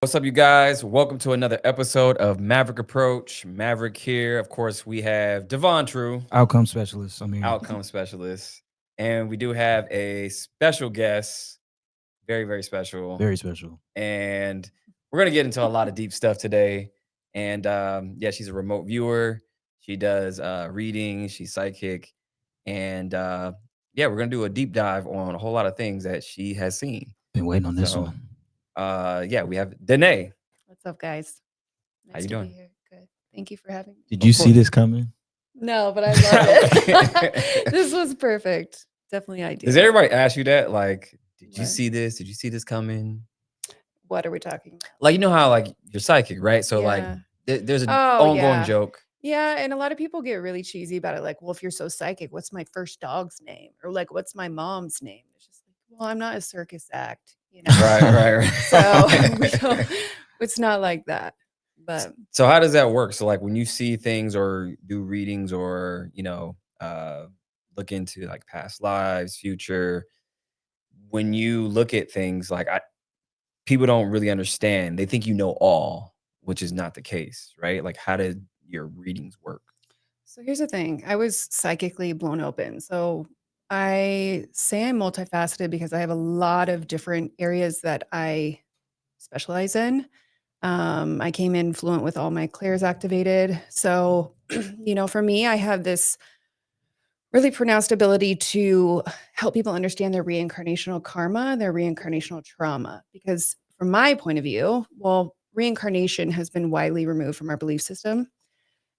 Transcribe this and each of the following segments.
What's up, you guys? Welcome to another episode of Maverick Approach. Maverick here. Of course, we have Devon True, Outcome specialist. I mean, outcome specialist, and we do have a special guest, very, very special. very special. And we're gonna get into a lot of deep stuff today. And yeah, she's a remote viewer. She does reading. She's psychic, and yeah, we're gonna do a deep dive on a whole lot of things that she has seen. Been waiting on this So, one. yeah, we have Denea. What's up, guys? How Nice you to be doing? here. Good. Thank you for having me. Did Of you see course. this coming? No, but I love it. This was perfect. Definitely ideal. Does everybody ask you that? Like, did you What? see this? Did you see this coming? What are we talking about? Like, you know how like you're psychic, right? So like, Yeah. there's an Oh, ongoing yeah. joke. Yeah, and a lot of people get really cheesy about it. Like, well, if you're so psychic, what's my first dog's name? Or like, what's my mom's name? It's just like, well, I'm not a circus act, you know. Right. So it's not like that. But So how does that work? So like when you see things or do readings or look into like past lives, future, when you look at things like people don't really understand. They think you know all, which is not the case, right? Like how did your readings work? So here's the thing. I was psychically blown open. So I say I'm multifaceted because I have a lot of different areas that I specialize in. I came in fluent with all my clairs activated. So, for me, I have this really pronounced ability to help people understand their reincarnational karma, their reincarnational trauma. Because from my point of view, well, reincarnation has been widely removed from our belief system.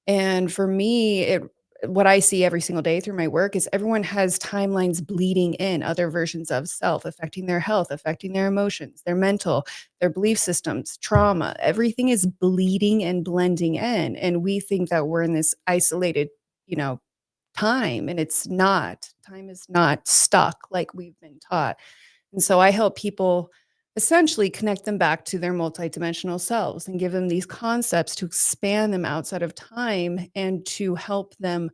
And for me, what I see every single day through my work is everyone has timelines bleeding in other versions of self, affecting their health, affecting their emotions, their mental, their belief systems, trauma. Everything is bleeding and blending in. And we think that we're in this isolated, time, and it's not. Time is not stuck like we've been taught. And so I help people essentially connect them back to their multidimensional selves and give them these concepts to expand them outside of time and to help them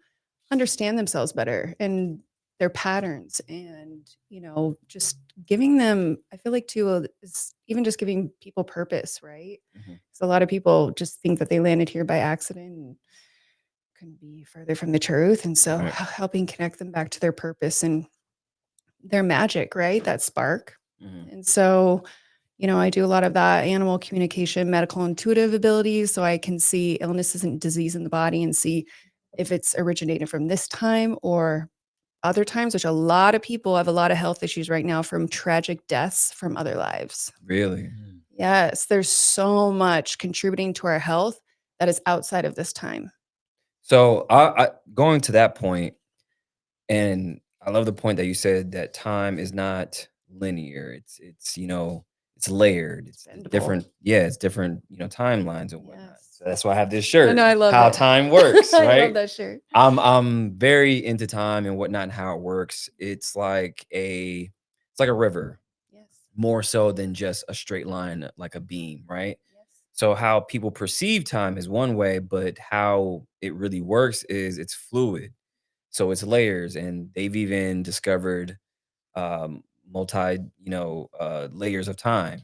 understand themselves better and their patterns and just giving them, I feel like too is even just giving people purpose, right? Mhm. So a lot of people just think that they landed here by accident and couldn't be further from the truth. And so Right. helping connect them back to their purpose and their magic, right? That spark. Mhm. And so, I do a lot of that animal communication, medical intuitive abilities. So I can see illnesses and disease in the body and see if it's originated from this time or other times, which a lot of people have a lot of health issues right now from tragic deaths from other lives. Really? Yes, there's so much contributing to our health that is outside of this time. So I going to that point, and I love the point that you said that time is not linear. It's layered. It's Bendable. different. Yeah, it's different. Timelines and whatnot. Yes. So that's why I have this I shirt. know, I love How it. time works, I right? love that shirt. I'm very into time and whatnot and how it works. It's like a river, Yes. more so than just a straight line, like a beam, right? Yes. So how people perceive time is one way, but how it really works is it's fluid. So it's layers, and they've even discovered multi, layers of time.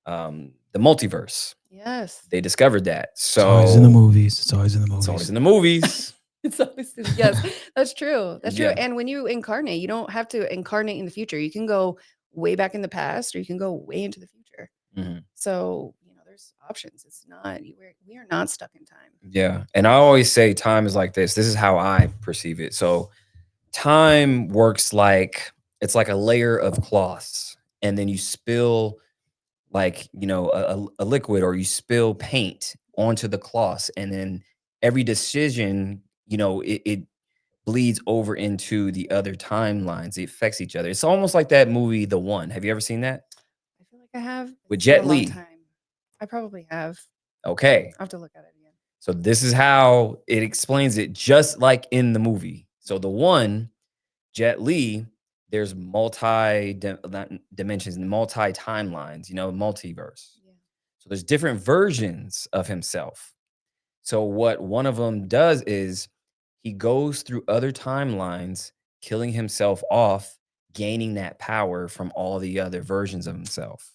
The multiverse. Yes. They discovered that. It's always in the So movies. It's always in the it's always movies. in the movies. It's always yes, that's true. That's true. Yeah. And when you incarnate, you don't have to incarnate in the future. You can go way back in the past, or you can go way into the future. Mhm. So there's options. It's not we are not stuck in time. Yeah. And I always say time is like this. This is how I perceive it. So time works like it's like a layer of cloths, and then you spill like, a liquid, or you spill paint onto the cloths, and then every decision, it bleeds over into the other timelines. It affects each other. It's almost like that movie, The One. Have you ever seen that? I feel like I have. With It's been Jet a long Li. time. I probably have. Okay. I'll have to look at it again. So this is how it explains it, just like in the movie. So The One, Jet Li, there's not dimensions and multi timelines, multiverse. Yeah. So there's different versions of himself. So what one of them does is he goes through other timelines, killing himself off, gaining that power from all the other versions of himself.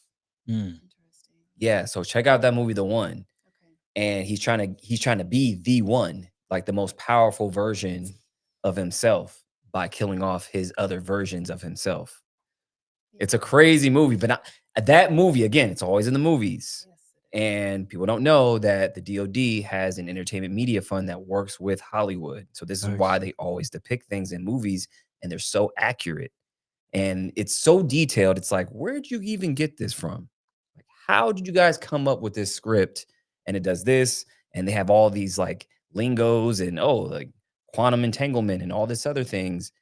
Mm. Interesting. Yeah, so check out that movie, The One. Okay. And he's trying to be the one, like the most powerful version of himself by killing off his other versions of himself. It's a crazy movie, but that movie, again, it's always in the movies. Yes, it is. And people don't know that the DoD has an entertainment media fund that works with Hollywood. So this is why Nice. they always depict things in movies and they're so accurate. And it's so detailed. It's like, where'd you even get this from? Like, how did you guys come up with this script? And it does this, and they have all these like lingos and like quantum entanglement and all this other things.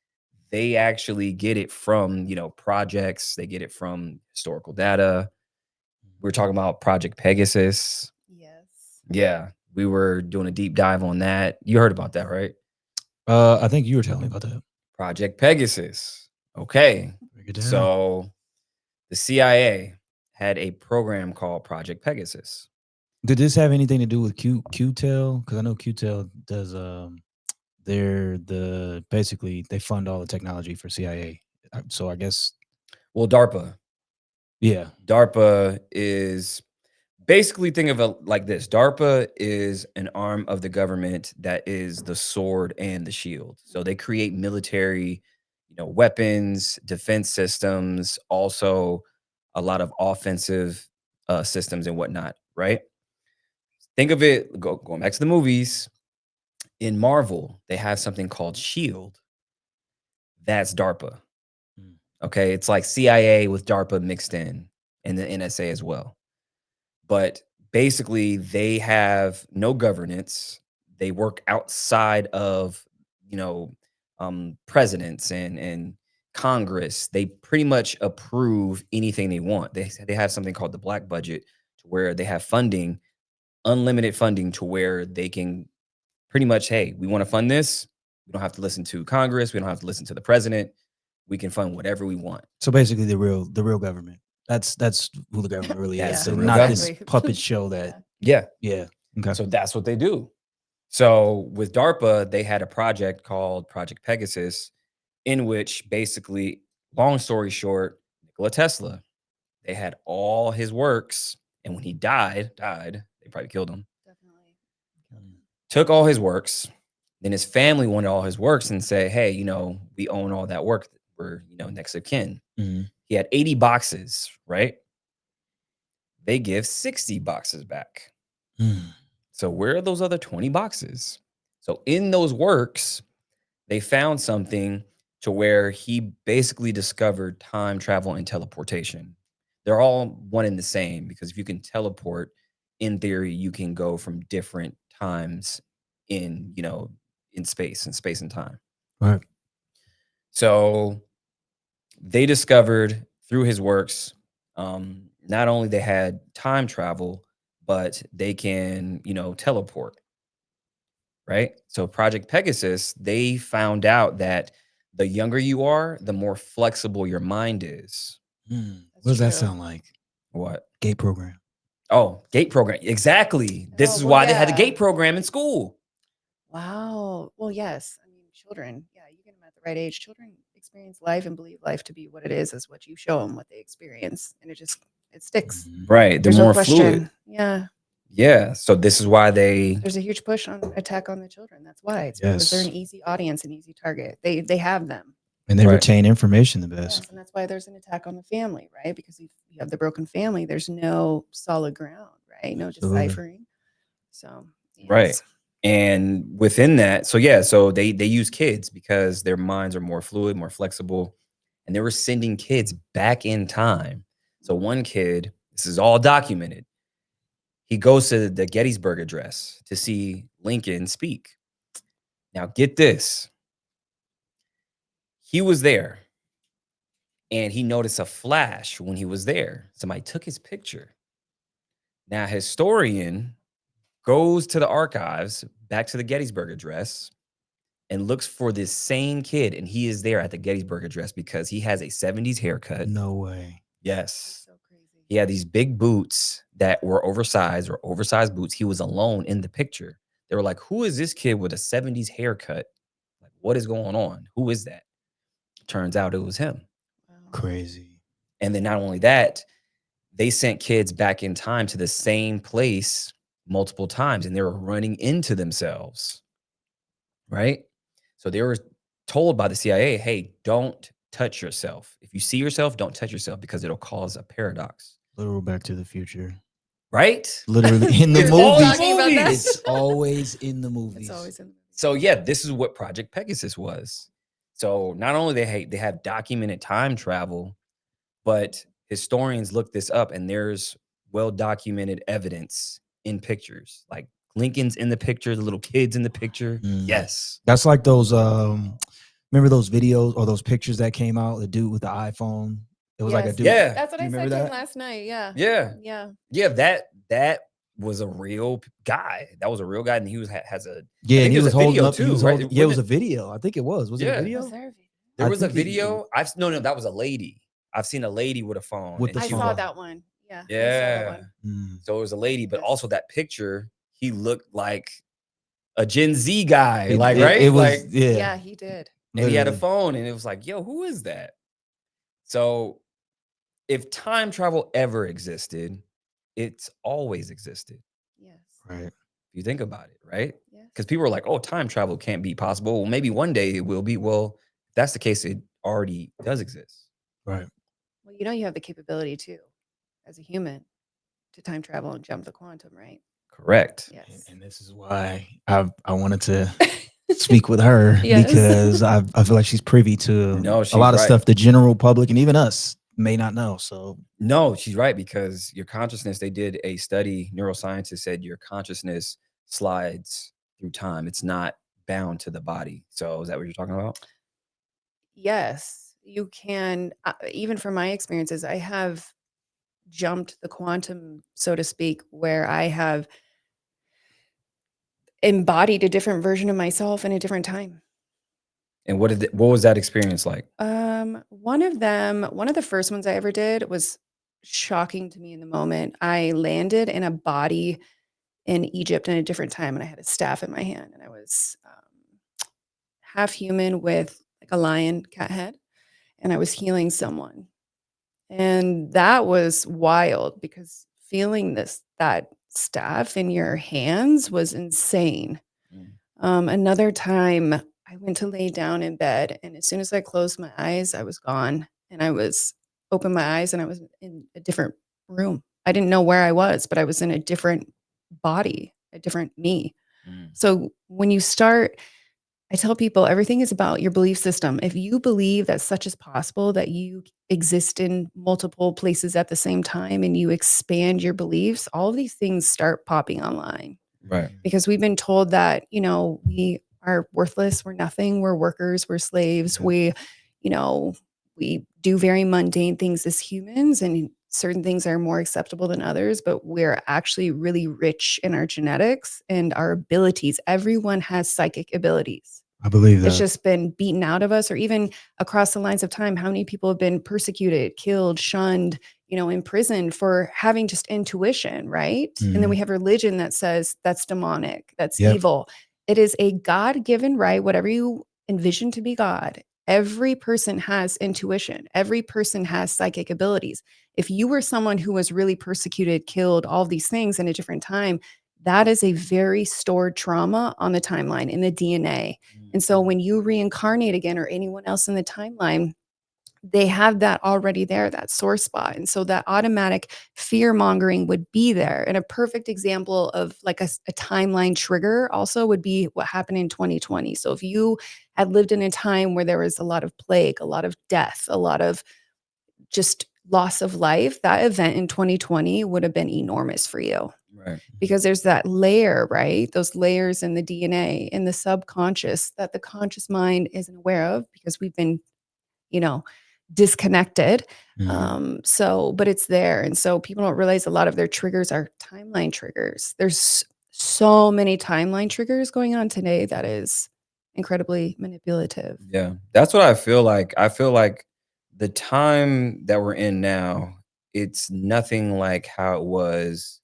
They actually get it from, projects. They get it from historical data. We're talking about Project Pegasus. Yes. Yeah, we were doing a deep dive on that. You heard about that, right? I think you were telling me about that. Project Pegasus. Okay. Break it down. So the CIA had a program called Project Pegasus. Did this have anything to do with QTEL? Because I know QTEL does. Basically they fund all the technology for CIA. So I guess. Well, DARPA. Yeah. DARPA is basically, think of it like this. DARPA is an arm of the government that is the sword and the shield. So they create military, weapons, defense systems, also a lot of offensive systems and whatnot, right? Think of it, going back to the movies, in Marvel, they have something called SHIELD. That's DARPA. Mm. Okay, it's like CIA with DARPA mixed in, and the NSA as well. But basically, they have no governance. They work outside of, presidents and Congress. They pretty much approve anything they want. They have something called the black budget, to where they have funding, unlimited funding, to where they can pretty much, hey, we want to fund this. We don't have to listen to Congress. We don't have to listen to the president. We can fund whatever we want. So basically, the real government. That's who the government really That's is, the and real not government. this puppet show that. Yeah. Yeah. Okay. So that's what they do. So with DARPA, they had a project called Project Pegasus, in which basically, long story short, Nikola Tesla, they had all his works. And when he died, they probably killed him, Definitely. took all his works. Then his family wanted all his works and say, hey, we own all that work. We're, next of kin. Mm-hmm. He had 80 boxes, right? They give 60 boxes back. Mm. So where are those other 20 boxes? So in those works, they found something to where he basically discovered time travel and teleportation. They're all one and the same, because if you can teleport, in theory, you can go from different times in space and time. Right. So they discovered through his works, not only they had time travel, but they can, teleport. Right? So Project Pegasus, they found out that the younger you are, the more flexible your mind is. Mm. That's What does that true. sound like? What? Gate program. Oh, gate program. Exactly. This is well, why they had the yeah. gate program in school. Wow. Well, yes. I mean, children, yeah, you get them at the right age. Children experience life and believe life to be what it is what you show them, what they experience. And it sticks. Mhm. Right. They're There's more no question. fluid. Yeah. Yeah. So this is why There's a huge push on attack on the children. That's why. It's because they're an Yes. easy audience, an easy target. They have them. And they Right. retain information the best. Yes, and that's why there's an attack on the family, right? Because if you have the broken family, there's no solid ground, right? No Absolutely. deciphering. So Right. yes. And within that, so they use kids because their minds are more fluid, more flexible, and they were sending kids back in time. So one kid, this is all documented, he goes to the Gettysburg Address to see Lincoln speak. Now get this. He was there and he noticed a flash when he was there. Somebody took his picture. Now, a historian goes to the archives, back to the Gettysburg Address, and looks for this same kid. And he is there at the Gettysburg Address because he has a 70s haircut. No way. Yes. That's so crazy. He had these big boots that were oversized boots. He was alone in the picture. They were like, who is this kid with a 70s haircut? Like, what is going on? Who is that? Turns out it was him. Wow. Crazy. And then not only that, they sent kids back in time to the same place multiple times, and they were running into themselves, right? So they were told by the CIA, hey, don't touch yourself. If you see yourself, don't touch yourself because it'll cause a paradox. Literal Back to the Future. Right? Literally in the You're movies. talking about that? It's always in the movies. It's always in the movie. So yeah, this is what Project Pegasus was. So not only they have documented time travel, but historians look this up, and there's well-documented evidence in pictures. Like Lincoln's in the picture, the little kids in the picture. Yes. That's like those remember those videos or those pictures that came out, the dude with the iPhone. It was like a Yes. dude. Yeah. That's what Do I you said remember to him that? last night. Yeah. Yeah. Yeah. Yeah, that was a real guy. That was a real guy, and he has a Yeah, think and he there's was a holding video up. He too, was right? holding, yeah, it was a video. I think it was. Was it Yeah. a video? Was there a video? There I was a think it- video. No, that was a lady. I've seen a lady with a phone. With and the I she phone. saw was- that one. Yeah. I saw that Yeah. one. So it was a lady, but Yes. also that picture, he looked like a Gen Z guy, It- like it- right? It was like, yeah. Yeah, he did. and he had a literally. phone, and it was like, yo, who is that? So if time travel ever existed, it's always existed. Yes. Right. If you think about it, right? Yes. Because people are like, oh, time travel can't be possible. Well, maybe one day it will be. Well, if that's the case, it already does exist. Right. Well, you have the capability too, as a human, to time travel and jump the quantum, right? Correct. Yes. And this is why I wanted to speak with her Yes. because I feel like she's privy to No, a she's lot of right. stuff the general public and even us may not know. So No, she's right, because your consciousness, they did a study, neuroscientists said your consciousness slides through time. It's not bound to the body. So is that what you're talking about? Yes, you can. Even from my experiences, I have jumped the quantum, so to speak, where I have embodied a different version of myself in a different time. And what was that experience like? One of the first ones I ever did was shocking to me in the moment. I landed in a body in Egypt in a different time, and I had a staff in my hand, and I was half human with like a lion cat head, and I was healing someone. And that was wild because feeling that staff in your hands was insane. Another time I went to lay down in bed, and as soon as I closed my eyes, I was gone. And I was opened my eyes and I was in a different room. I didn't know where I was, but I was in a different body, a different me. So when you start, I tell people everything is about your belief system. If you believe that such is possible, that you exist in multiple places at the same time and you expand your beliefs, all of these things start popping online. Right. Because we've been told that, we are worthless, we're nothing, we're workers, we're slaves, Yeah. we do very mundane things as humans, and certain things are more acceptable than others, but we're actually really rich in our genetics and our abilities. Everyone has psychic abilities. I believe that. It's just been beaten out of us, or even across the lines of time, how many people have been persecuted, killed, shunned, imprisoned for having just intuition, right? And then we have religion that says that's demonic, that's evil. It is a God-given right, whatever you envision to be God. Every person has intuition. Every person has psychic abilities. If you were someone who was really persecuted, killed, all these things in a different time, that is a very stored trauma on the timeline in the DNA. And so when you reincarnate again, or anyone else in the timeline, they have that already there, that sore spot. And so that automatic fear mongering would be there. And a perfect example of like a timeline trigger also would be what happened in 2020. So if you had lived in a time where there was a lot of plague, a lot of death, a lot of just loss of life, that event in 2020 would have been enormous for you. Right. Because there's that layer, right? Those layers in the DNA, in the subconscious, that the conscious mind isn't aware of because we've been, disconnected. But it's there. And so people don't realize a lot of their triggers are timeline triggers. There's so many timeline triggers going on today that is incredibly manipulative. Yeah. That's what I feel like. I feel like the time that we're in now, it's nothing like how it was.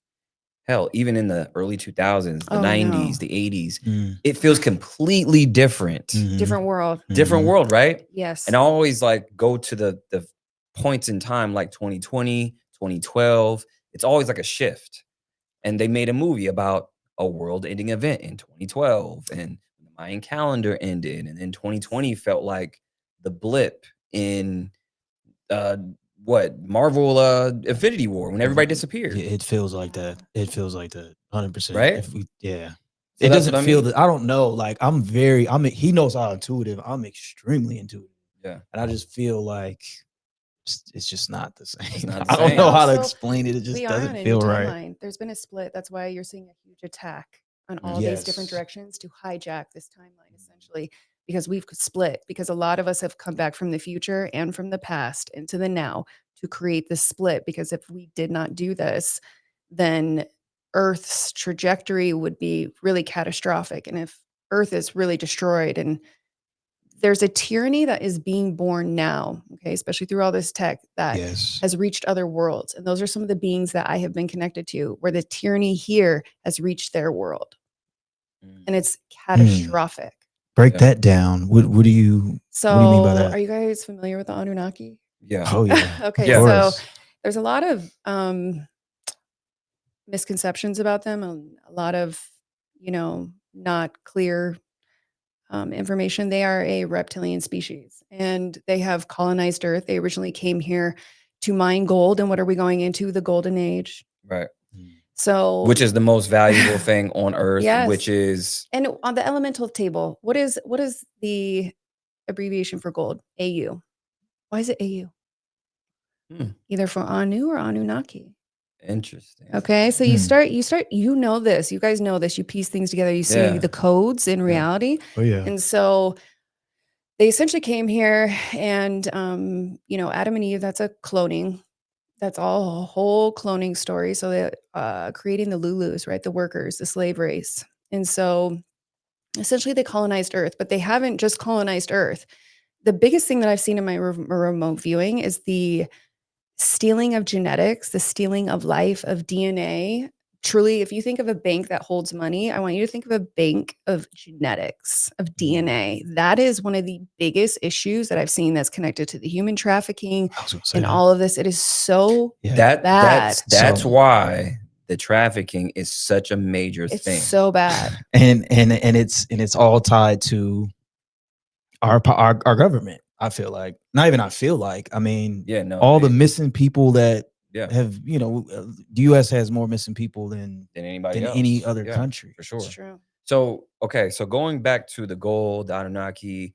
Hell, even in the early 2000s, the 90s, the 80s, it feels completely different. Different world. Different world, right? Yes. And I always like go to the points in time like 2020, 2012. It's always like a shift. And they made a movie about a world-ending event in 2012, and the Mayan calendar ended, and then 2020 felt like the blip in what Marvel Infinity War when everybody disappeared, Yeah, it feels like that. It feels like that. 100%. right? If we, yeah. So It that's doesn't what I feel mean. that. I don't know. Like he knows how intuitive. I'm extremely intuitive. Yeah, And I just feel like it's just not the same. not the I don't same. know how to Also, explain it. It just we are on doesn't a new feel right. timeline. There's been a split. That's why you're seeing a huge attack on all these different Yes. directions to hijack this timeline, essentially, because we've split. Because a lot of us have come back from the future and from the past into the now to create this split. Because if we did not do this, then Earth's trajectory would be really catastrophic. And if Earth is really destroyed, and there's a tyranny that is being born now, okay, especially through all this tech that Yes. has reached other worlds. And those are some of the beings that I have been connected to, where the tyranny here has reached their world. And it's catastrophic. Break Yeah. that down. What do you mean by So, that? are you guys familiar with the Anunnaki? Yeah. Oh yeah. Okay, Yeah. Of so course. there's a lot of misconceptions about them, and a lot of, not clear information. They are a reptilian species, and they have colonized Earth. They originally came here to mine gold. And what are we going into? The golden age. Right. So, Which is the most valuable thing on Earth, yes. which is And on the elemental table, what is the abbreviation for gold? AU. Why is it AU? Either for Anu or Anunnaki. interesting. Okay, so you start, you know this, you guys know this, you piece things together, you see Yeah. the codes in reality. Oh yeah. And so they essentially came here, and Adam and Eve, that's a cloning. That's all a whole cloning story. So they creating the Lulus, right? The workers, the slave race. And so essentially they colonized Earth, but they haven't just colonized Earth. The biggest thing that I've seen in my remote viewing is the stealing of genetics, the stealing of life, of DNA. Truly, if you think of a bank that holds money, I want you to think of a bank of genetics, of DNA. That is one of the biggest issues that I've seen that's connected to the human trafficking I was gonna say and that. all of this. It is so bad. That's So- why the trafficking is such a major It's thing. so bad. and it's all tied to our government. I feel like, not even I feel like, I mean, Yeah, no, all the missing people that yeah, have, the US has more missing people than anybody else. any other Yeah, country. for sure. It's true. So, okay, so going back to the gold, the Anunnaki.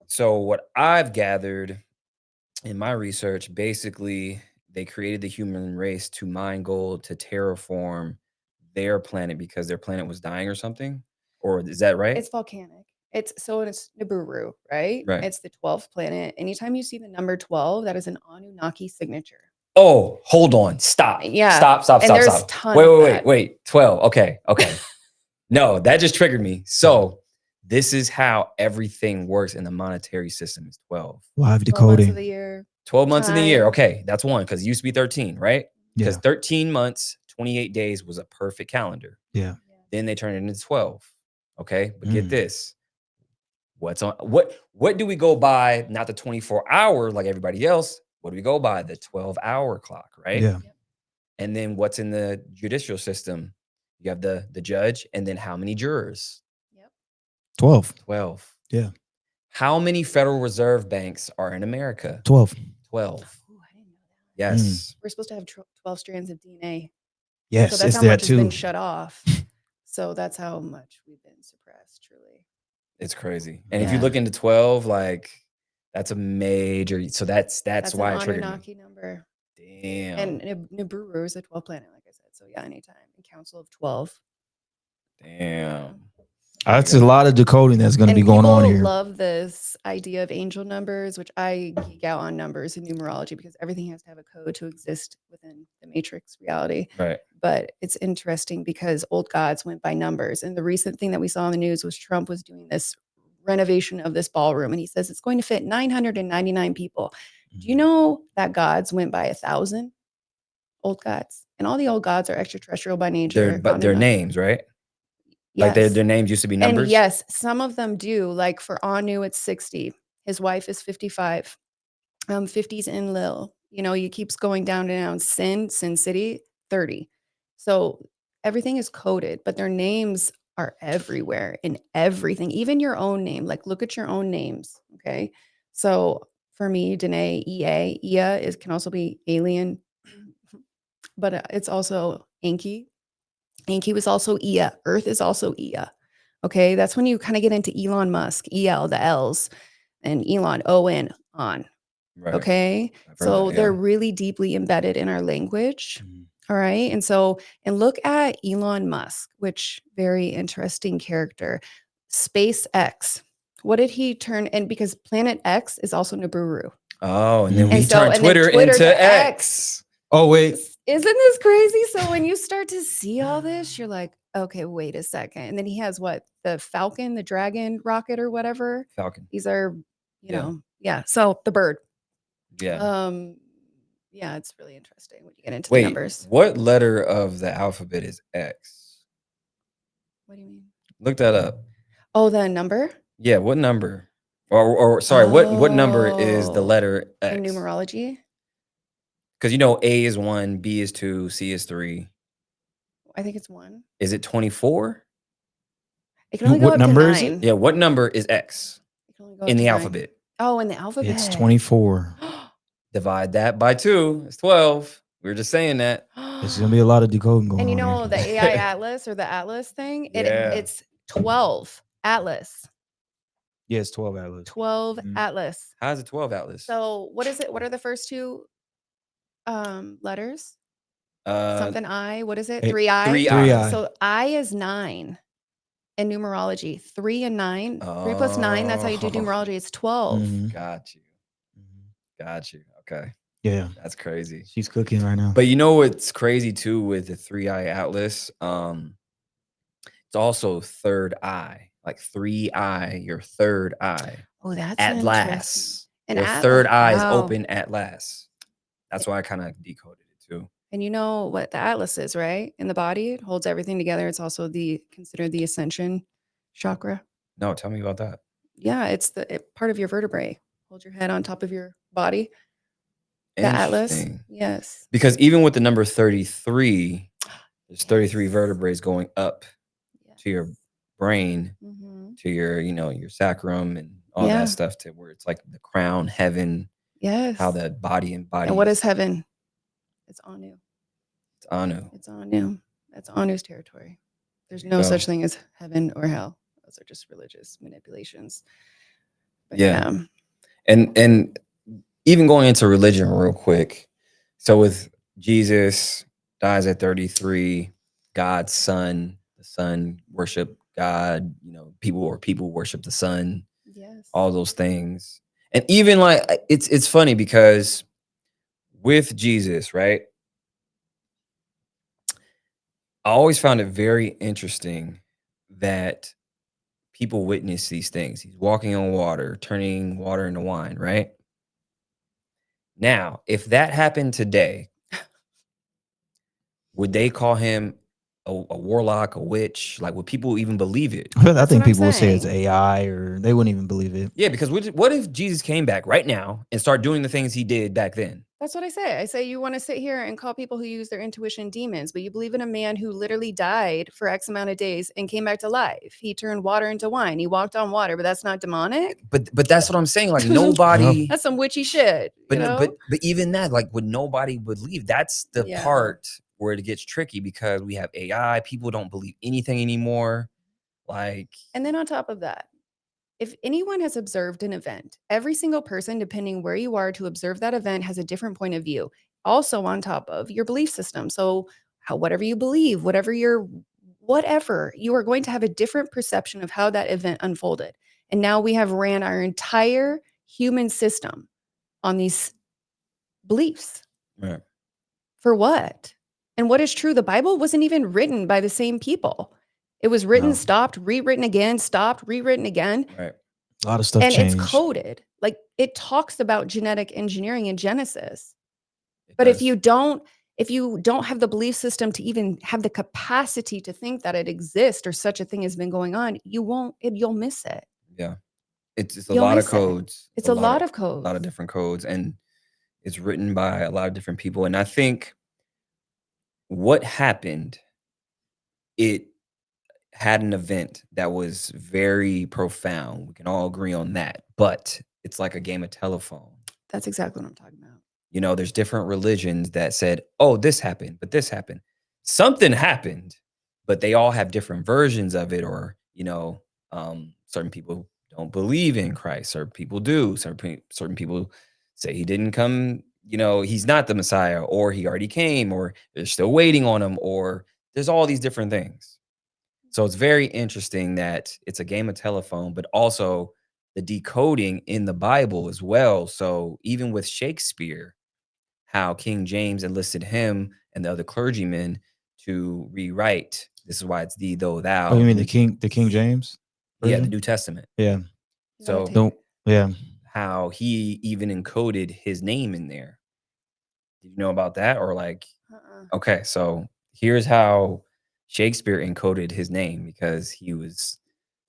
So what I've gathered in my research, basically they created the human race to mine gold to terraform their planet because their planet was dying or something. Or is that right? It's volcanic. It's Nibiru, right? Right. It's the 12th planet. Anytime you see the number 12, that is an Anunnaki signature. Oh, hold on. Stop. Yeah. Stop. And there's Stop. tons of that. Wait. 12. Okay. No, that just triggered me. So this is how everything works in the monetary system is 12. Live 12 months decoding. of the year. 12 months in the year. Time. Okay, that's one because it used to be 13, right? Because Yeah. 13 months, 28 days was a perfect calendar. Yeah. Then they turned it into 12. Okay, but get this. What do we go by? Not the 24-hour like everybody else. What do we go by? The 12-hour clock, right? Yeah. And then what's in the judicial system? You have the judge, and then how many jurors? Yep. 12. 12. Yeah. How many Federal Reserve banks are in America? 12. 12. Ooh, I didn't know that. Yes. We're supposed to have 12 strands of DNA. Yes, So that's it's how that much has been too. shut off. So that's how much we've been suppressed, truly. It's crazy. And if you Yeah. look into 12, like that's a major. So that's why an it triggered me. Anunnaki number. Damn. And Nibiru is a 12 planet, like I said. So yeah, anytime. And Council of 12. Damn. That's a lot of decoding that's going to be going on People here. love this idea of angel numbers, which I geek out on numbers and numerology because everything has to have a code to exist within the matrix reality. Right. But it's interesting because old gods went by numbers. And the recent thing that we saw in the news was Trump was doing this renovation of this ballroom. And he says it's going to fit 999 people. Do you know that gods went by 1,000? Old gods. And all the old gods are extraterrestrial by nature. But their names, right? Yes. Like their names used to be numbers? And yes, some of them do. Like for Anu, it's 60. His wife is 55. 50's Enlil. You know, it keeps going down and down. Sin City, 30. So everything is coded, but their names are everywhere in everything, even your own name. Like, look at your own names. Okay. So for me, Danae, Ea can also be alien, but it's also Enki. Enki was also Ea. Earth is also Ea. Okay. That's when you kind of get into Elon Musk, EL, the L's, and Elon, O-N, on. Right. Okay. I've heard So that, they're yeah. really deeply embedded in our language. Mhm. All right. And look at Elon Musk, which very interesting character. SpaceX. What did he turn? And because Planet X is also Nibiru. Oh, and then Mhm. we And so, turned and then Twitter Twitter into to X. Oh wait, Isn't this crazy? So when you start to see all this, you're like, okay, wait a second. And then he has what? The Falcon, the Dragon rocket or whatever. Falcon. These are, Yeah. yeah. So the bird. Yeah. Yeah, it's really interesting when you get into the Wait, numbers. what letter of the alphabet is X? What do you mean? Look that up. Oh, the number? Yeah, what number? Or sorry, what number is the Oh, letter in X? numerology? Because you know A is 1, B is 2, C is 3. I think it's 1. Is it 24? It can only go What up to number is it? 9. Yeah, what number is X It can only go in up the to 9. alphabet? Oh, in the alphabet. It's 24. Divide that by 2. It's 12. We were just saying that. There's gonna be a lot of decoding going And you on know here. the AI Atlas or the Atlas thing? Yeah. It's 12 Atlas. Yeah, it's 12 Atlas. 12 Mhm. Atlas. How's it 12 Atlas? So what is it? What are the first two letters? Something I. What is it? Hey, 3I. 3I. So I is 9 in numerology. 3 and 9. 3 plus 9. That's how you do Oh. numerology. It's 12. Mhm. Got you. Mhm. Got you. Okay. Yeah, That's crazy. she's cooking right now. But you know what's crazy too with the 3i Atlas? It's also third eye, like 3i, your third eye. Oh, that's At interesting. last. And Your Atlas, third eye is wow. open at last. That's why I kind of decoded it too. And you know what the Atlas is, right? In the body, it holds everything together. It's also considered the ascension chakra. No, tell me about that. Yeah, it's part of your vertebrae. Hold your head on top of your body. The Atlas. Interesting. Yes. Because even with the number 33, there's 33 Yes. vertebrae going up to your brain, Mhm. to your, your sacrum and all Yeah. that stuff, to where it's like the crown, heaven, Yes. how that body embodies. And what is heaven? It's Anu. It's Anu. It's Anu. That's Anu's territory. There's There you no go. such thing as heaven or hell. Those are just religious manipulations. But Yeah. And even going into religion real quick. So with Jesus dies at 33, God's son, the son worship God, people worship the son, Yes. all those things. And even like it's funny because with Jesus, right? I always found it very interesting that people witness these things. He's walking on water, turning water into wine, right? Now, if that happened today, would they call him a warlock, a witch? Like, would people even believe it? I That's think what I'm people will say it's saying. AI, or they wouldn't even believe it. Yeah, because what if Jesus came back right now and started doing the things he did back then? That's what I say. I say you want to sit here and call people who use their intuition demons, but you believe in a man who literally died for X amount of days and came back to life. He turned water into wine. He walked on water, but that's not demonic. But that's what I'm saying. Like nobody. That's some witchy shit. But but even that, like, would nobody believe? That's the Yeah. part where it gets tricky because we have AI. People don't believe anything anymore. Like, And then on top of that, if anyone has observed an event, every single person, depending where you are to observe that event, has a different point of view. Also on top of your belief system. So whatever you believe, whatever you are going to have a different perception of how that event unfolded. And now we have ran our entire human system on these beliefs. right. For what? And what is true? The Bible wasn't even written by the same people. It was written, No. stopped, rewritten again, stopped, rewritten again. Right. A lot of stuff And changed. it's coded. Like, it talks about genetic engineering in Genesis. It But does. if you don't have the belief system to even have the capacity to think that it exists or such a thing has been going on, you'll miss it. Yeah. It's a You'll lot of miss it. codes. It's a lot of A lot of codes. different codes. And It's written by a lot of different people. And I think what happened, it had an event that was very profound. We can all agree on that. But it's like a game of telephone. That's exactly what I'm talking about. You know, there's different religions that said, oh, this happened, but this happened. Something happened, but they all have different versions of it. Or, certain people don't believe in Christ, certain people do. Certain people say he didn't come, he's not the Messiah, or he already came, or they're still waiting on him, or there's all these different things. So it's very interesting that it's a game of telephone, but also the decoding in the Bible as well. So even with Shakespeare, how King James enlisted him and the other clergymen to rewrite. This is why it's thee, though, thou. Oh, you mean the King James? Yeah, the version? New Testament. Yeah. You gotta So take Don't. Yeah. how he even encoded his name in there. Did you know about that? Or okay, so here's how Shakespeare encoded his name, because he was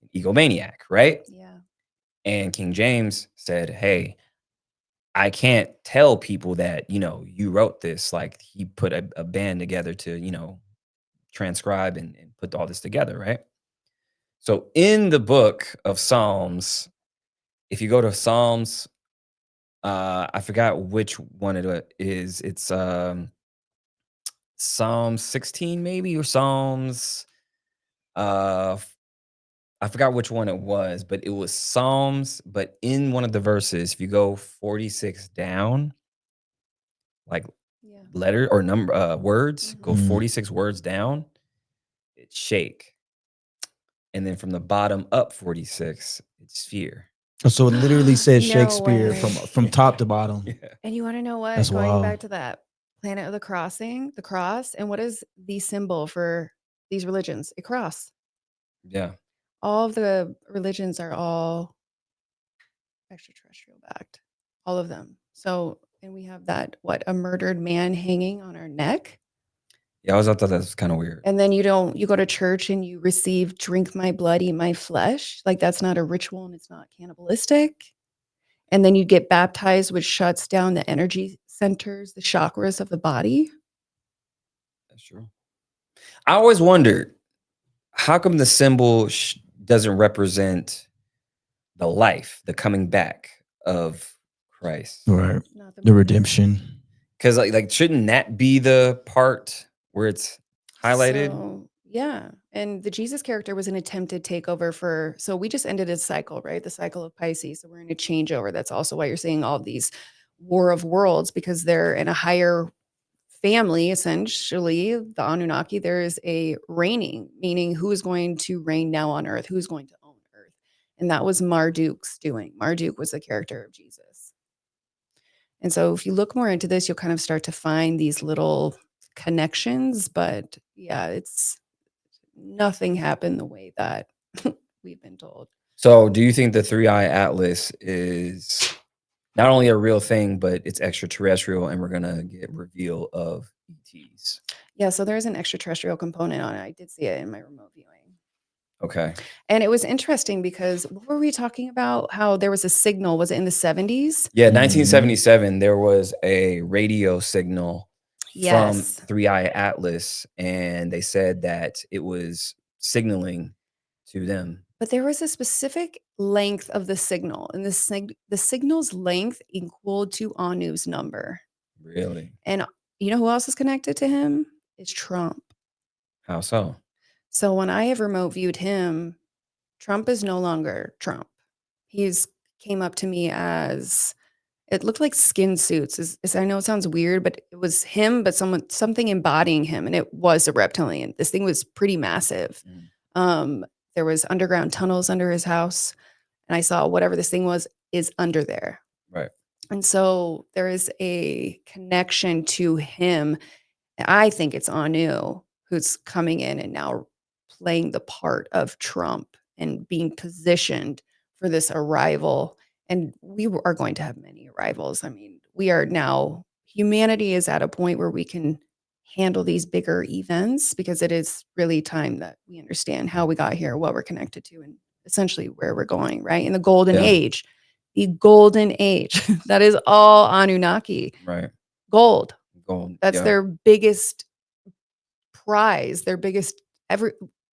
an egomaniac, right? Yeah. And King James said, hey, I can't tell people that, you wrote this. Like, he put a band together to, transcribe and put all this together, right? So in the book of Psalms, if you go to Psalms, I forgot which one it is. It's Psalm 16 maybe, or Psalms I forgot which one it was, but it was Psalms, but in one of the verses, if you go 46 down, like Yeah. letter or number words, go Mhm. 46 words down, it's shake. And then from the bottom up 46, it's fear. So it literally says No Shakespeare way. from top to bottom. Yeah. And you want to know what? That's Going wild. back to that planet of the cross, and what is the symbol for these religions? A cross. Yeah. All of the religions are all extraterrestrial backed, all of them. So, and we have that, what, a murdered man hanging on our neck. Yeah, I thought that was kind of weird. And then you go to church and you receive drink my blood, eat my flesh. Like, that's not a ritual and it's not cannibalistic. And then you get baptized, which shuts down the energy centers, the chakras of the body. That's true. I always wondered, how come the symbol doesn't represent the life, the coming back of Christ? Right. Not The murder. redemption. Because like shouldn't that be the part where it's highlighted? So, yeah. And the Jesus character was an attempted takeover for, so we just ended a cycle, right? The cycle of Pisces. So we're in a changeover. That's also why you're seeing all these war of worlds, because they're in a higher family, essentially, the Anunnaki. There is a reigning, meaning who is going to reign now on Earth? Who's going to own Earth? And that was Marduk's doing. Marduk was the character of Jesus. And so if you look more into this, you'll kind of start to find these little connections. But yeah, it's nothing happened the way that we've been told. So do you think the 3-eye atlas is not only a real thing, but it's extraterrestrial, and we're gonna get reveal of ETs? Yeah, so there's an extraterrestrial component on it. I did see it in my remote viewing. Okay. And it was interesting because what were we talking about? How there was a signal. Was it in the 70s? Yeah, Mhm. 1977, there was a radio signal from Yes. 3-eye atlas, and they said that it was signaling to them. But there was a specific length of the signal, and the signal's length equaled to Anu's number. Really? And you know who else is connected to him? It's Trump. How so? So when I have remote viewed him, Trump is no longer Trump. He's came up to me as, it looked like skin suits. I know it sounds weird, but it was him, but something embodying him, and it was a reptilian. This thing was pretty massive. There was underground tunnels under his house, and I saw whatever this thing was is under there. Right. And so there is a connection to him. I think it's Anu who's coming in and now playing the part of Trump and being positioned for this arrival. And we are going to have many arrivals. I mean, humanity is at a point where we can handle these bigger events, because it is really time that we understand how we got here, what we're connected to, and essentially where we're going, right? In the golden Yeah. age, the golden age. That is all Anunnaki. Right. Gold. Gold. That's Yeah. their biggest prize, their biggest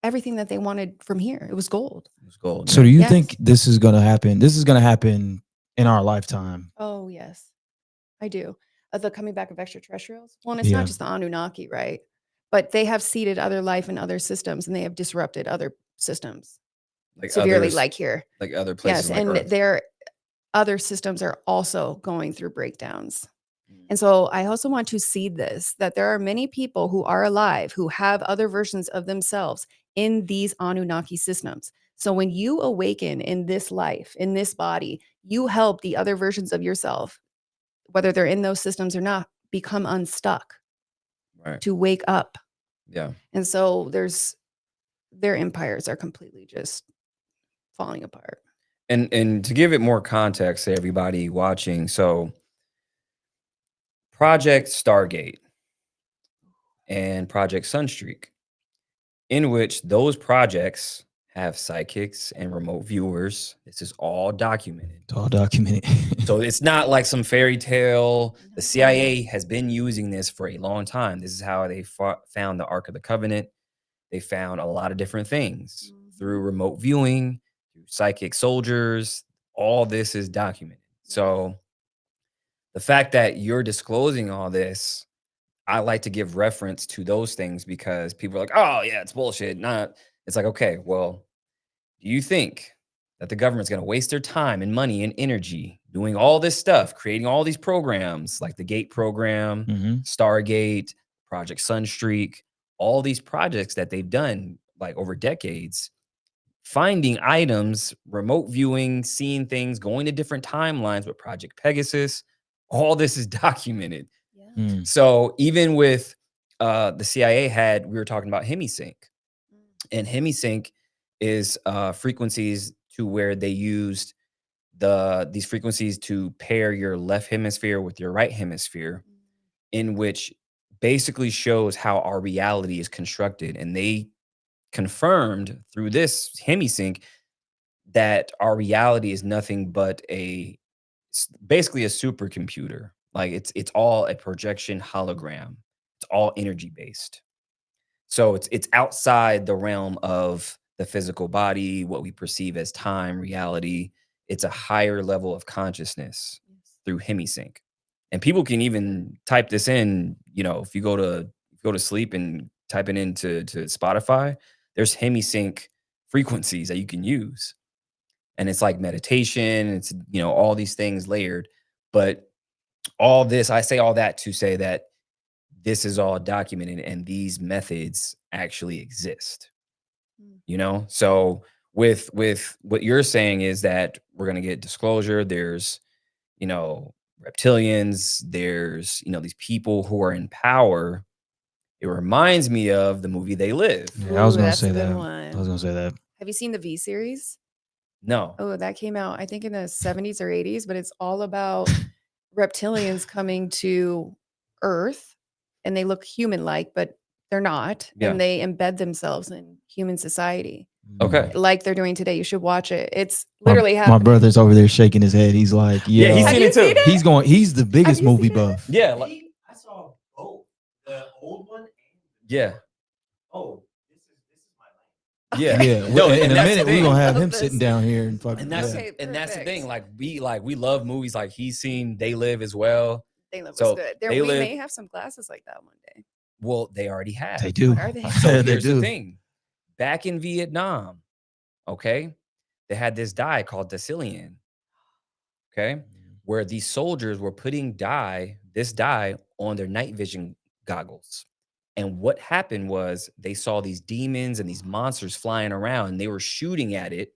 everything that they wanted from here. It was gold. It was gold. So do yeah. you Yes. think this is gonna happen? This is gonna happen in our lifetime. Oh, yes, I do. The coming back of extraterrestrials. Well, and it's Yeah. not just the Anunnaki, right? But they have seeded other life in other systems, and they have disrupted other systems Like severely, others, like here. like other places Yes, like and Earth. their other systems are also going through breakdowns. Mm. And so I also want to seed this, that there are many people who are alive who have other versions of themselves in these Anunnaki systems. So when you awaken in this life, in this body, you help the other versions of yourself, whether they're in those systems or not, become unstuck, Right. to wake up. Yeah. And so their empires are completely just falling apart. And to give it more context to everybody watching, so Project Stargate and Project Sunstreak, in which those projects have psychics and remote viewers. This is all documented. It's all documented. So it's not like some fairy tale. The No. CIA has been using this for a long time. This is how they found the Ark of the Covenant. They found a lot of different things through remote viewing, through psychic soldiers. All this is documented. So the fact that you're disclosing all this, I like to give reference to those things because people are like, oh, yeah, it's bullshit. Not. It's like, okay, well, do you think that the government's going to waste their time and money and energy doing all this stuff, creating all these programs like the GATE program, Mhm. Stargate, Project Sunstreak, all these projects that they've done like over decades, finding items, remote viewing, seeing things, going to different timelines with Project Pegasus, all this is documented. Yeah. Mm. So even with the CIA we were talking about HemiSync, and HemiSync is frequencies to where they used these frequencies to pair your left hemisphere with your right hemisphere, in which basically shows how our reality is constructed. And they confirmed through this HemiSync that our reality is nothing but basically a supercomputer. Like it's all a projection hologram. It's all energy based. So it's outside the realm of the physical body, what we perceive as time, reality. It's a higher level of consciousness through HemiSync. And people can even type this in, if you go to sleep and type it into Spotify, there's HemiSync frequencies that you can use. And it's like meditation, it's all these things layered. But all this, I say all that to say that this is all documented and these methods actually exist. So with what you're saying is that we're going to get disclosure. There's reptilians, there's these people who are in power. It reminds me of the movie They Live. Yeah, I was Ooh, gonna that's say a good that. one. I was gonna say that. Have you seen the V series? No. Oh, that came out, I think, in the 70s or 80s, but it's all about reptilians coming to Earth, and they look human-like, but they're not, Yeah. and they embed themselves in human society, Okay. like they're doing today. You should watch it. It's My- literally My happening. brother's over there shaking his head. He's like, Yeah, he's yeah. seen Have it you too. seen it? He's the biggest you movie seen it? buff. Yeah. I saw both the old one and Yeah. oh, this is my life. Yeah. Yeah. No, in and a that's minute the we're thing. gonna have I him love sitting this. down here and fucking. And that's yeah. Okay, the thing. perfect. We love movies like he's seen They Live as well. They Live was So good. They We Live. may have some classes like that one day. Well, they already have. They do. What are they? So They here's the do. thing. Back in Vietnam, okay, they had this dye called Decillian, okay, where these soldiers were putting this dye on their night vision goggles. And what happened was they saw these demons and these monsters flying around, and they were shooting at it.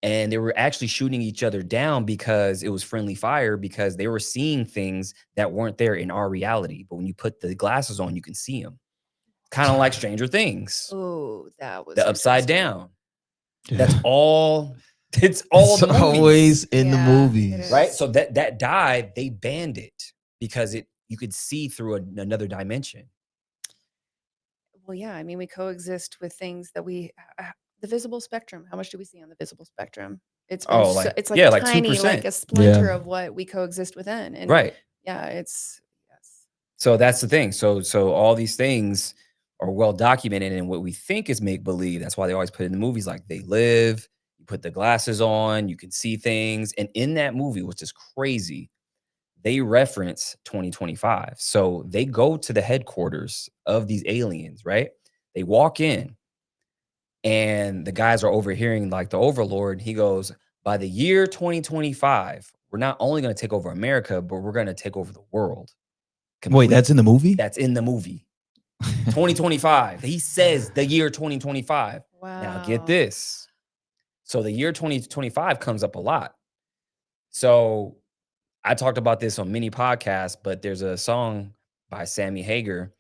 And they were actually shooting each other down because it was friendly fire, because they were seeing things that weren't there in our reality. But when you put the glasses on, you can see them. Kind of like Stranger Things, Oh, that was the upside interesting. down. That's all. It's all It's the movies, always in the Yeah, it movies. is. right? So that dye, they banned it because you could see through another dimension. Well, yeah, I mean, we coexist with things that the visible spectrum. How much do we see on the visible spectrum? It's been Oh, so, like it's like yeah, like tiny, like 2%. a splinter Yeah. of what we coexist within. And Right. yeah, it's yes. So that's the thing. So all these things are well documented, and what we think is make believe. That's why they always put it in the movies like They Live. You put the glasses on, you can see things. And in that movie, which is crazy, they reference 2025. So they go to the headquarters of these aliens, right? They walk in, and the guys are overhearing like the overlord. He goes, by the year 2025, we're not only going to take over America, but we're going to take over the world. Wait, that's in the movie? That's in the movie. 2025. He says the year 2025. Now get Wow. this. So the year 2025 comes up a lot. So I talked about this on many podcasts, but there's a song by Sammy Hagar.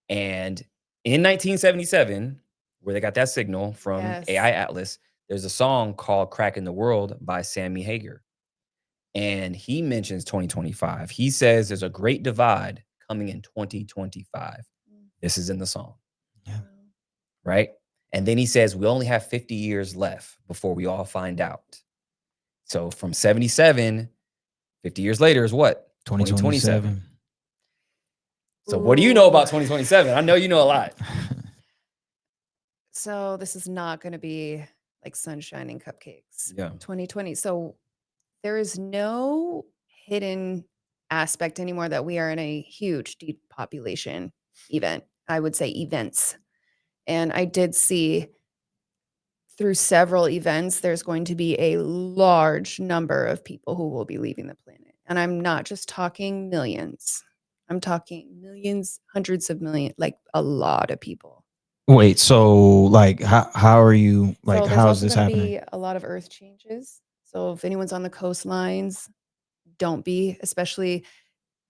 And in 1977, where they got that signal from Yes. AI Atlas, there's a song called Cracking the World by Sammy Hagar. And he mentions 2025. He says there's a great divide coming in 2025. This is in the song, Yeah. right? And then he says we only have 50 years left before we all find out. So from 77, 50 years later is what? 2027. So what do you know Ooh. about 2027? I know you know a lot. So this is not going to be like sunshine and cupcakes. Yeah. 2020. So there is no hidden aspect anymore that we are in a huge depopulation event. I would say events. And I did see through several events, there's going to be a large number of people who will be leaving the planet. And I'm not just talking millions. I'm talking millions, hundreds of millions, like a lot of people. Wait, so like how are you like So there's how is also this going to happening? be a lot of earth changes. So if anyone's on the coastlines, don't be, especially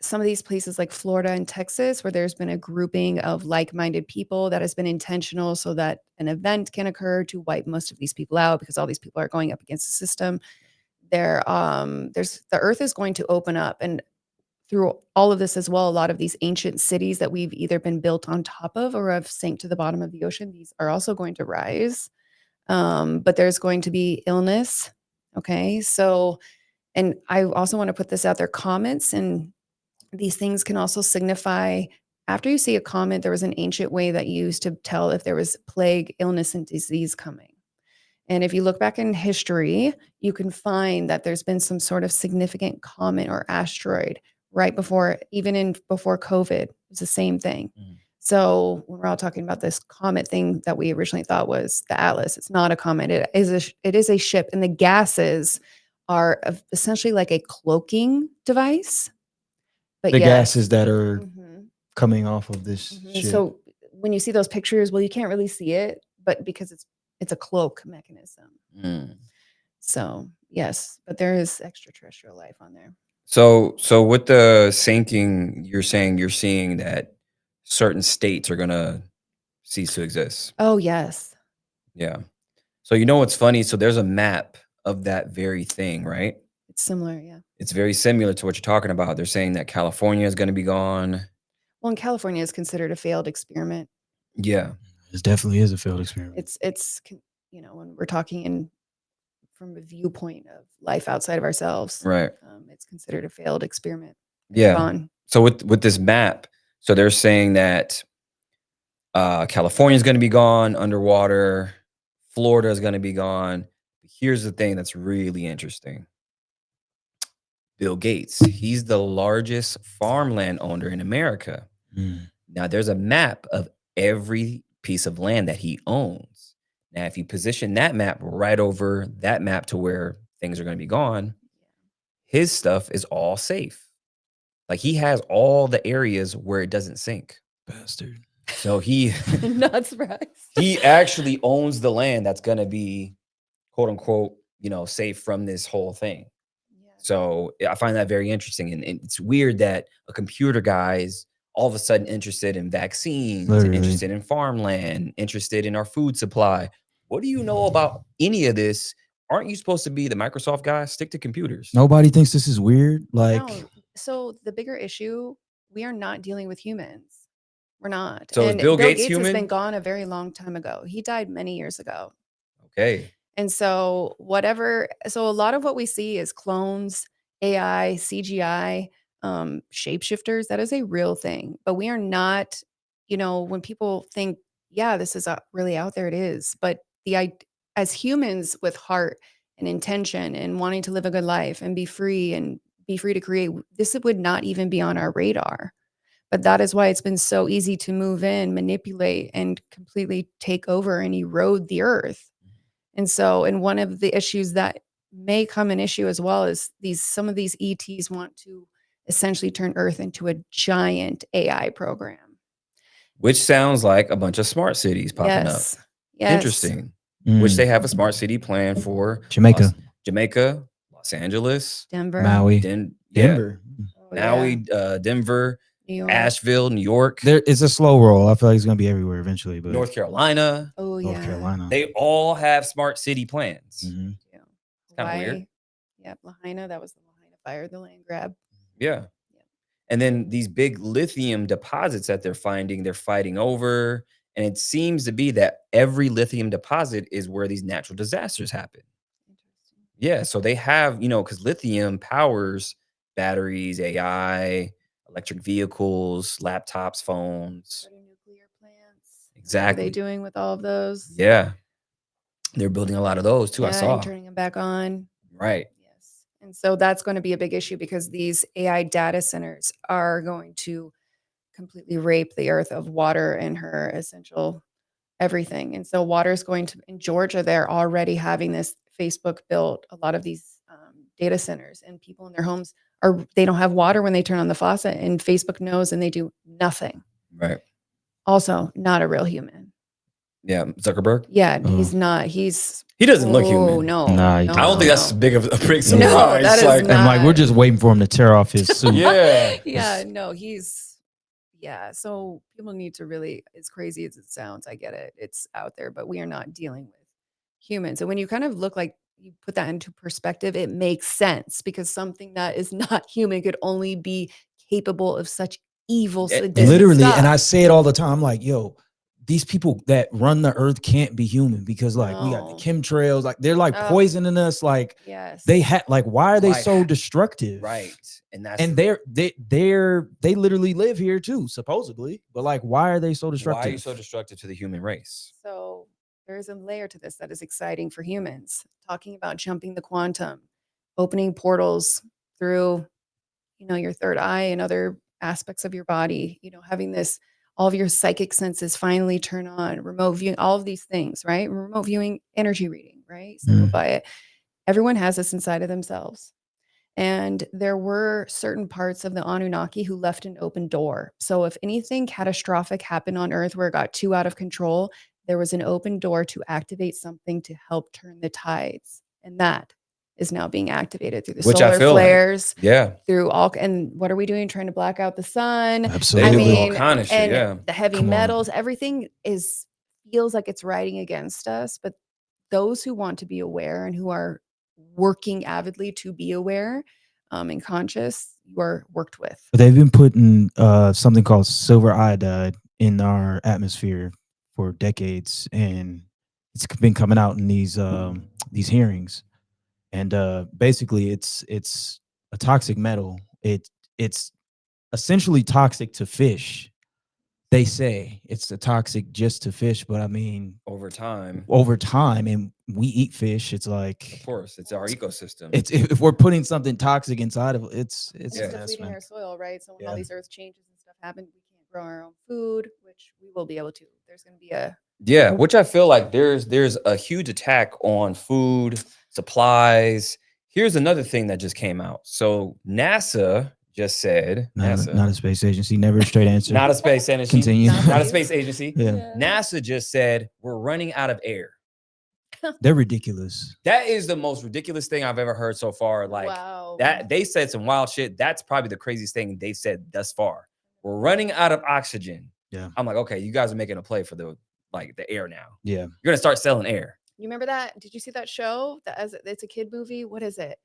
some of these places like Florida and Texas, where there's been a grouping of like-minded people that has been intentional so that an event can occur to wipe most of these people out because all these people are going up against the system. There's the earth is going to open up, and through all of this as well, a lot of these ancient cities that we've either been built on top of or have sank to the bottom of the ocean, these are also going to rise. But there's going to be illness. Okay. So, and I also want to put this out there, comments and these things can also signify after you see a comet, there was an ancient way that you used to tell if there was plague, illness, and disease coming. And if you look back in history, you can find that there's been some sort of significant comet or asteroid right before, even before COVID, it's the same thing. Mm. So when we're all talking about this comet thing that we originally thought was the Atlas, it's not a comet. It is a ship, and the gases are essentially like a cloaking device. But The yes. gases that are Mhm, coming off of this mhm. shit. So when you see those pictures, well, you can't really see it, but because it's a cloak mechanism. Mm. So yes, but there is extraterrestrial life on there. So with the sinking, you're seeing that certain states are gonna cease to exist. Oh yes. Yeah. So you know what's funny? So there's a map of that very thing, right? It's similar, yeah. It's very similar to what you're talking about. They're saying that California is gonna be gone. Well, and California is considered a failed experiment. Yeah. This definitely is a failed experiment. When we're talking from a viewpoint of life outside of ourselves, Right. it's considered a failed experiment. It's Yeah. gone. So with this map, so they're saying that California is going to be gone underwater. Florida is going to be gone. Here's the thing that's really interesting. Bill Gates, he's the largest farmland owner in America. Mm. Now, there's a map of every piece of land that he owns. Now, if you position that map right over that map to where things are going to be gone, his stuff is all safe. Like he has all the areas where it doesn't sink. Bastard. So he Not surprised. he actually owns the land that's going to be quote unquote, safe from this whole thing. Yeah. So I find that very interesting. And it's weird that a computer guy is all of a sudden interested in vaccines, Literally. interested in farmland, interested in our food supply. What do you know about any of this? Aren't you supposed to be the Microsoft guy? Stick to computers. Nobody thinks this is weird. Like, No. So the bigger issue, we are not dealing with humans. We're not. So is And Bill Gates has been human? gone a very long time ago. He died many years ago. Okay. And so so a lot of what we see is clones, AI, CGI, shapeshifters. That is a real thing. But we are not, when people think, yeah, this is really out there, it is. But as humans with heart and intention and wanting to live a good life and be free to create, this would not even be on our radar. But that is why it's been so easy to move in, manipulate, and completely take over and erode the earth. And one of the issues that may come an issue as well is some of these ETs want to essentially turn Earth into a giant AI program. Which sounds like a bunch of smart cities popping up. Yes. Interesting. Which they have a smart city plan for Jamaica. Jamaica, Los Angeles, Denver, Maui, Denver, Oh, Maui, Denver, New York. Asheville, New York, There is a slow roll. I feel like it's gonna be everywhere eventually, but North Carolina. Oh North yeah. Carolina. They all have smart city plans. Mhm. Yeah. It's kinda weird. Hawaii. Yep, Lahaina. That was the Lahaina fire, the land grab. Yeah. Yeah. And then these big lithium deposits that they're fighting over. And it seems to be that every lithium deposit is where these natural disasters happen. Interesting. Yeah. So they have, because lithium powers batteries, AI, electric vehicles, laptops, phones. What are nuclear plants? What are Exactly. they doing with all of those? Yeah. They're building a lot of those too. I Yeah, saw. and turning them back on. Right. Yes. And so that's going to be a big issue because these AI data centers are going to completely rape the earth of water and her essential everything. And so water is going to, in Georgia, they're already having this. Facebook built a lot of these data centers, and people in their homes they don't have water when they turn on the faucet, and Facebook knows, and they do nothing. Right. Also, not a real human. Yeah. Zuckerberg. Yeah, Oh. he's not. He doesn't look Oh human. no, Nah, he no, I don't think no, that's no. big of a big surprise. No, that is like, not. And like we're just waiting for him to tear off his suit. yeah. Yeah, no, so people need to really, as crazy as it sounds, I get it, it's out there, but we are not dealing with humans. And when you kind of look like you put that into perspective, it makes sense because something that is not human could only be capable of such evil, sadistic Literally, stuff. and I say it all the time, like, yo, these people that run the earth can't be human because like we got the No. chemtrails, like they're like Ugh. poisoning us, like Yes. they had like why are they Like, so destructive? Right. And that's And they literally live here too, supposedly. But like, why are they so destructive? why are you so destructive to the human race? So there is a layer to this that is exciting for humans. Talking about jumping the quantum, opening portals through, your third eye and other aspects of your body, having all of your psychic senses finally turn on, remote viewing, all of these things, right? Remote viewing, energy reading, right? Simplify it. Everyone has this inside of themselves. And there were certain parts of the Anunnaki who left an open door. So if anything catastrophic happened on Earth where it got too out of control, there was an open door to activate something to help turn the tides. And that is now being activated through the Which I solar feel like- flares, Yeah. through and what are we doing? Trying to black out the sun. They Absolutely. do all kind of shit. And Yeah. the heavy Come on. metals, everything feels like it's riding against us. But those who want to be aware and who are working avidly to be aware and conscious, you are worked with. But they've been putting something called silver iodide in our atmosphere for decades, and it's been coming out in these hearings. And basically, it's a toxic metal. It's essentially toxic to fish. They say it's a toxic just to fish, but I mean, Over time. and we eat fish. It's like, Of course. It's our ecosystem. it's if we're putting something toxic inside of it's It's Yeah. a mess, depleting man. our soil, right? So when all Yeah. these earth changes and stuff happen, we can't grow our own food, which we will be able to. There's going to be Yeah, which I feel like there's a huge attack on food, supplies. Here's another thing that just came out. So NASA just said, Not a space agency. Never a straight answer. not a space agency, Continue. not a space agency. Yeah. NASA just said we're running out of air. They're ridiculous. That is the most ridiculous thing I've ever heard so far. Like wow. that, they said some wild shit. That's probably the craziest thing they've said thus far. We're running out of oxygen. Yeah. I'm like, okay, you guys are making a play for the air now. Yeah. You're gonna start selling air. You remember that? Did you see that show? It's a kid movie. What is it?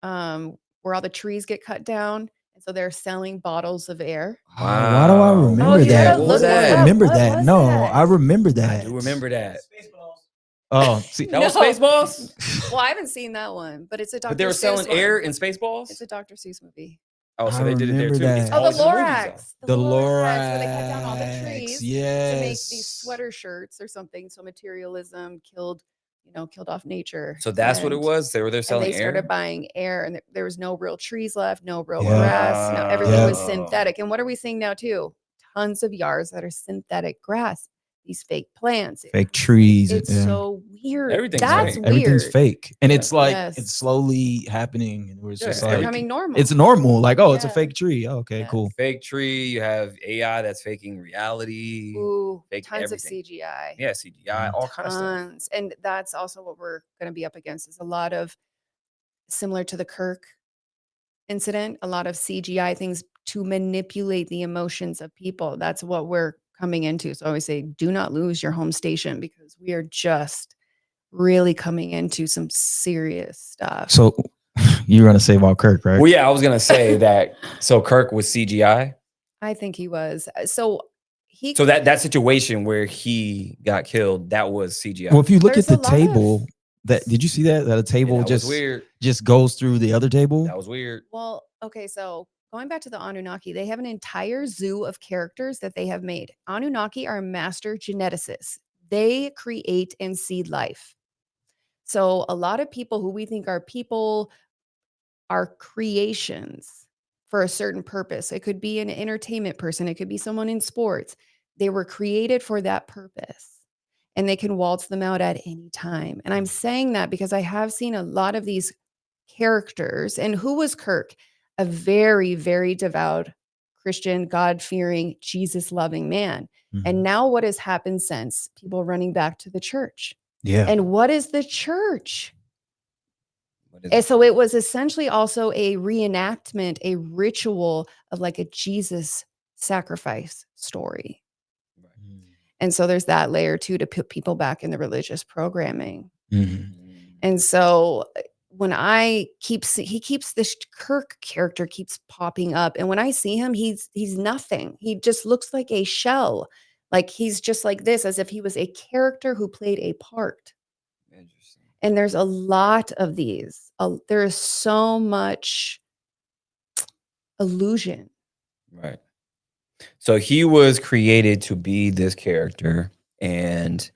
Where all the trees get cut down, and so they're selling bottles of air. Why do I Wow. remember you that? gotta look What that I up. remember What that. was No, that? I remember that. I do remember that. Spaceballs. Oh, see, That was No. Spaceballs? Well, I haven't seen that one, but it's a Dr. But they were selling Seuss air one. in Spaceballs? It's a Dr. Seuss movie. Oh, so I they did it there remember too. It's that. Oh, always the in the movies, though. Lorax. the Lorax, where they cut down all the Lorax, trees to yes, make these sweater shirts or something. So materialism killed off nature. So that's what it And- was? They were there And selling they started air? buying air, and there was no real trees left, no real Yeah. grass. No, everything was Oh. synthetic. And what are we seeing now too? Tons of yards that are synthetic grass. These fake plants. fake trees. It's yeah. so weird. Everything's That's fake. weird. Everything's fake, and Yeah. it's like Yes. it's slowly happening, and it's Yeah, just It's like becoming normal. it's normal. Like, oh, it's a Yeah. fake tree. Oh, okay, Yes. cool. Fake tree. You have AI that's faking reality. Ooh, fake tons everything. of CGI. Yeah, CGI, all kind of stuff. Tons. And that's also what we're going to be up against is a lot of similar to the Kirk incident, a lot of CGI things to manipulate the emotions of people. That's what we're coming into. So I always say, do not lose your home station because we are just really coming into some serious stuff. So you're gonna say about Kirk, right? Well, yeah, I was gonna say that. So Kirk was CGI. I think he was. So he. So that situation where he got killed, that was CGI. Well, if you look There's at a the lot of- table, that did you see that a Yeah, table that was just weird. just goes through the other table? That was weird. Well, okay, so going back to the Anunnaki, they have an entire zoo of characters that they have made. Anunnaki are master geneticists. They create and seed life. So a lot of people who we think are people are creations for a certain purpose. It could be an entertainment person, it could be someone in sports. They were created for that purpose. And they can waltz them out at any time. And I'm saying that because I have seen a lot of these characters. And who was Kirk? A very, very devout Christian, God-fearing, Jesus-loving man. Mhm. And now what has happened since? People running back to the church. Yeah. And what is the church? What is And it? so it was essentially also a reenactment, a ritual of like a Jesus sacrifice story. And so there's that layer too to put people back in the religious programming. Mhm. And so when he keeps this Kirk character keeps popping up. And when I see him, he's nothing. He just looks like a shell. Like he's just like this, as if he was a character who played a part. Interesting. And there's a lot of these. There is so much illusion. Right. So he was created to be this character and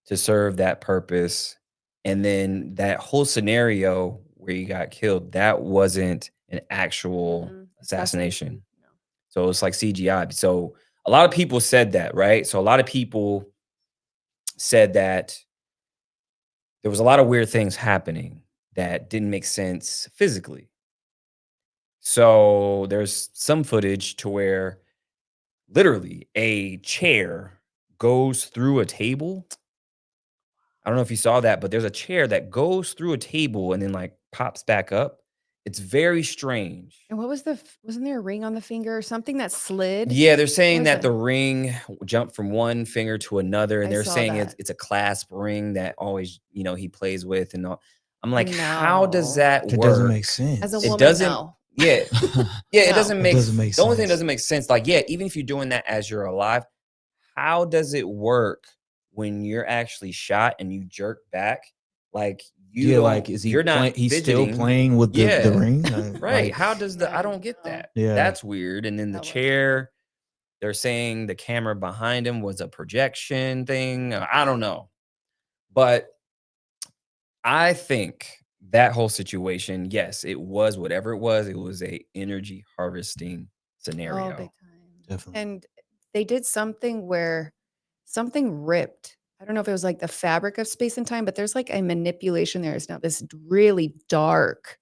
to serve that purpose. And then that whole scenario where he got killed, that wasn't an actual assassination. No. So it's like CGI. So a lot of people said that, right? So a lot of people said that there was a lot of weird things happening that didn't make sense physically. So there's some footage to where literally a chair goes through a table. I don't know if you saw that, but there's a chair that goes through a table and then like pops back up. It's very strange. And what was wasn't there a ring on the finger or something that slid? Yeah, they're saying was that it? the ring jumped from one finger to another, and I they're saw saying that. it's a clasp ring that always, he plays with and all. I'm like, how does that It work? doesn't make sense. As a It woman, doesn't- no. Yeah, yeah, it No. doesn't It make. doesn't make The only thing sense. doesn't make sense. Like, yeah, even if you're doing that as you're alive, how does it work when you're actually shot and you jerk back? Like yeah, don't- like is he you're not playing? He's still fidgeting. playing with the Yeah. ring, Right. Like, How does Yeah, I don't get no. that. Yeah. That's weird. And then the That was chair, they're saying the camera behind him was a projection thing. I don't know. But I think that whole situation, yes, it was whatever it was a energy harvesting scenario. Oh, big time. Definitely. And they did something where something ripped. I don't know if it was like the fabric of space and time, but there's like a manipulation there. It's now this really dark.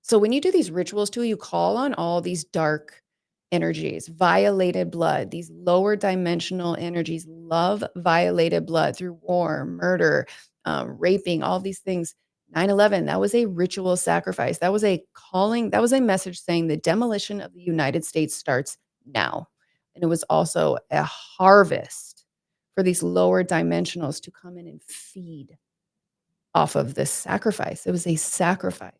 So when you do these rituals too, you call on all these dark energies, violated blood, these lower dimensional energies love violated blood through war, murder, raping, all these things. 9/11, that was a ritual sacrifice. That was a calling, that was a message saying the demolition of the United States starts now. And it was also a harvest for these lower dimensionals to come in and feed off of this sacrifice. It was a sacrifice.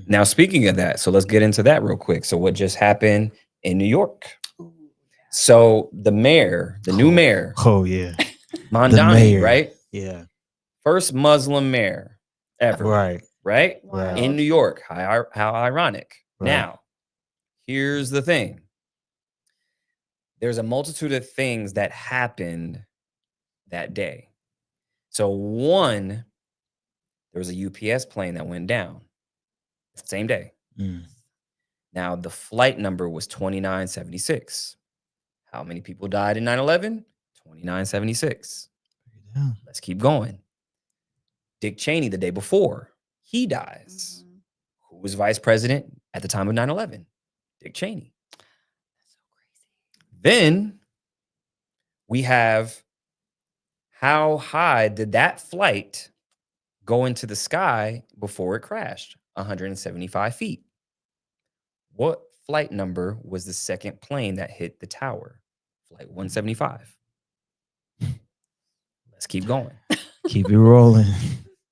Now, speaking of that, so let's get into that real quick. So what just happened in New York? So the mayor, the new mayor, Oh yeah, Mondani, mayor. right? Yeah. First Muslim mayor ever, Right. right? Right. In New York. How ironic. Right. Now, here's the thing. There's a multitude of things that happened that day. So one, there was a UPS plane that went down the same day. Mm. Now, the flight number was 2976. How many people died in 9/11? 2976. Yeah. Let's keep going. Dick Cheney, the day before, he dies. Mhm. Who was vice president at the time of 9/11? Dick Cheney. That's so crazy. Then we have, how high did that flight go into the sky before it crashed? 175 feet. What flight number was the second plane that hit the tower? Flight 175. Let's keep going. Keep it rolling.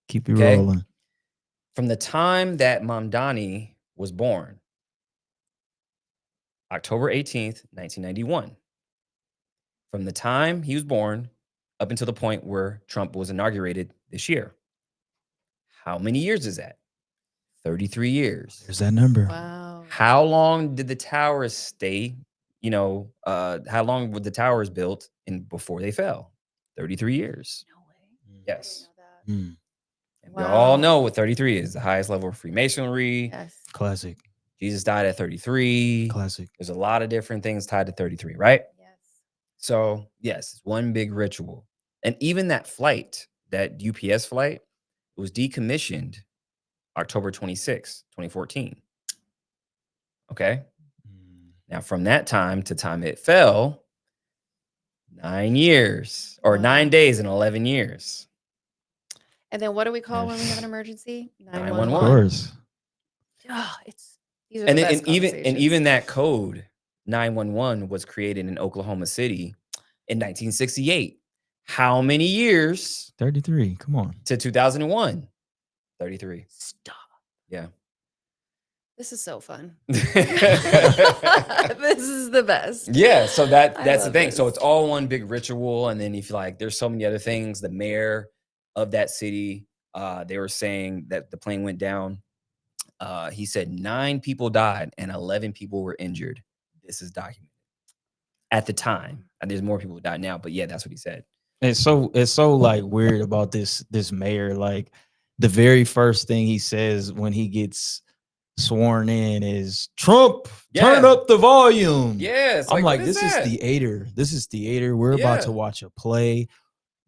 Keep it Okay. rolling. From the time that Mamdani was born, October 18th, 1991. From the time he was born up until the point where Trump was inaugurated this year. How many years is that? 33 years. There's that number. Wow. How long did the towers stay? How long were the towers built before they fell? 33 years. No way. Yes. I didn't know Mm. And we all Wow. know what 33 is, the highest level of Freemasonry. that. Yes. Classic. Jesus died at 33. Classic. There's a lot of different things tied to 33, right? Yes. So, yes, it's one big ritual. And even that flight, that UPS flight, was decommissioned October 26, 2014. Okay. Mm. Now, from that time to time it fell, 9 years or Wow. 9 days and 11 years. And then what do we call when we have Yes. an emergency? 911. Of course. These are And, the then, best and even that code, 911, was created in Oklahoma City in 1968. How many years 33. Come on. to 2001? 33. Stop. Yeah. This is so fun. Yeah, This is the best. so I that's the love thing. So this. it's all one big ritual. And then if you like, there's so many other things. The mayor of that city, they were saying that the plane went down. He said 9 people died and 11 people were injured. This is documented at the time. And there's more people who died now, but yeah, that's what he said. It's so like weird about this mayor. Like the very first thing he says when he gets sworn in is Trump, turn Yeah. up the volume. Yeah, it's I'm what like, is this is that? theater. This is theater. We're about to Yeah. watch a play.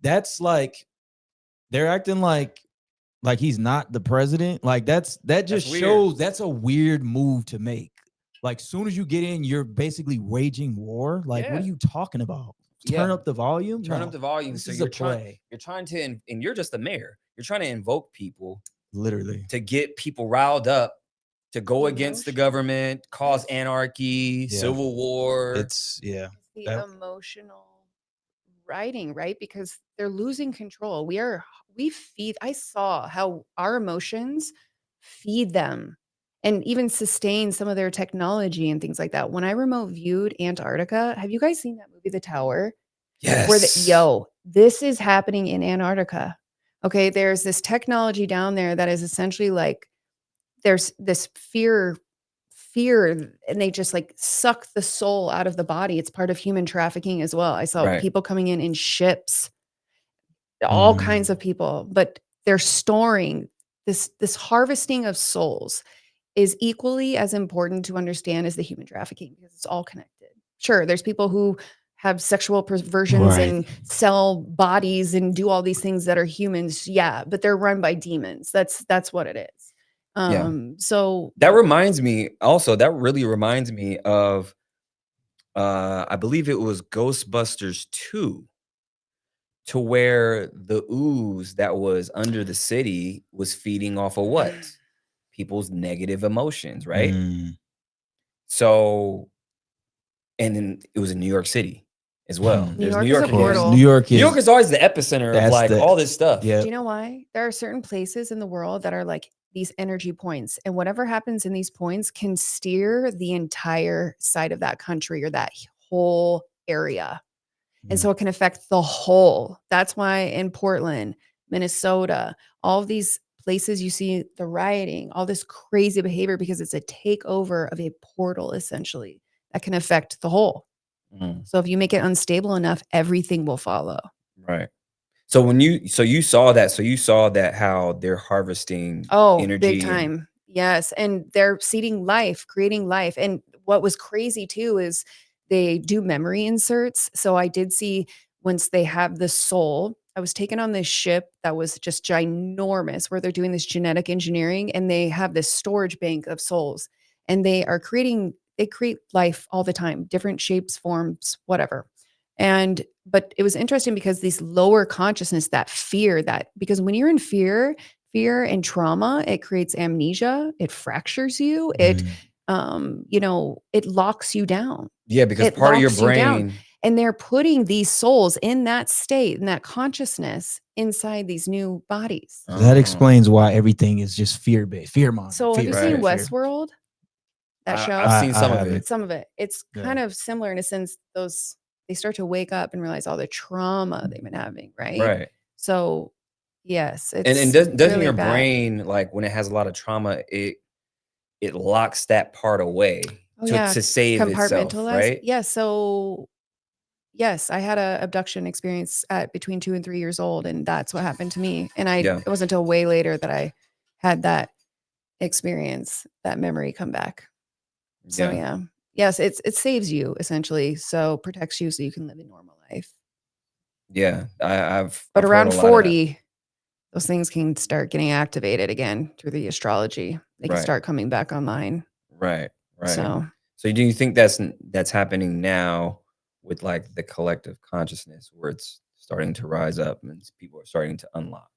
That's like they're acting like he's not the president. Like that just That's weird. shows that's a weird move to make. Like soon as you get in, you're basically waging war. Like, what Yeah. are you talking about? Turn Yeah. up the volume. Turn No, up the volume. This So is you're a play. trying to, and you're just the mayor. You're trying to invoke people Literally. to get people riled up, to go against the Emotional. government, cause Yes. anarchy, Yeah. civil war. It's It's the That- emotional writing, right? Because they're losing control. I saw how our emotions feed them and even sustain some of their technology and things like that. When I remote viewed Antarctica, have you guys seen that movie, The Tower? Yes. This is happening in Antarctica. Okay, there's this technology down there that is essentially like there's this fear, and they just like suck the soul out of the body. It's part of human trafficking as well. I saw Right. people coming in ships, all Mm. kinds of people, but they're storing this harvesting of souls is equally as important to understand as the human trafficking because it's all connected. Sure, there's people who have sexual perversions Right. and sell bodies and do all these things that are humans. Yeah, but they're run by demons. That's what it is. Yeah. So That really reminds me of I believe it was Ghostbusters 2, to where the ooze that was under the city was feeding off of what? People's negative emotions, right? Mm. So, and then it was in New York City as well. New There's York New is York a portal. New York New York is is always the epicenter of That's like the- all this stuff. yeah. do you know why? There are certain places in the world that are like these energy points, and whatever happens in these points can steer the entire side of that country or that whole area. And so it can affect the whole. That's why in Portland, Minnesota, all of these places you see the rioting, all this crazy behavior because it's a takeover of a portal essentially that can affect the whole. Mm, So if you make it unstable enough, everything will follow. right. So you saw that how they're harvesting Oh, energy big and time. Yes. And they're seeding life, creating life. And what was crazy too is they do memory inserts. So I did see once they have the soul, I was taken on this ship that was just ginormous where they're doing this genetic engineering and they have this storage bank of souls and they create life all the time, different shapes, forms, whatever. But it was interesting because these lower consciousness, that fear, that because when you're in fear and trauma, it creates amnesia, it fractures you, it locks you down. yeah, because It part of your locks you down. brain, And they're putting these souls in that state, in that consciousness inside these new bodies. That Oh. explains why everything is just fear based, fear mongering. So have you seen Right. Westworld? That show? I've seen some of haven't. it. Some of it. It's Yeah. kind of similar in a sense, they start to wake up and realize all the trauma they've been having, right? Right. So yes, And it's doesn't really your bad. brain, like when it has a lot of trauma, it locks that part away Oh, yeah. to save itself, Compartmentalize. right? Yeah. So yes, I had a abduction experience at between 2 and 3 years old, and that's what happened to me. And Yeah. it wasn't until way later that I had that experience, that memory come back. So yeah. Yes, it saves you essentially. So protects you so you can live a normal life. Yeah. I've But I've heard around a lot of that. 40, those things can start getting activated again through the astrology. They can Right. start coming back online. Right. So So do you think that's happening now with like the collective consciousness where it's starting to rise up and people are starting to unlock?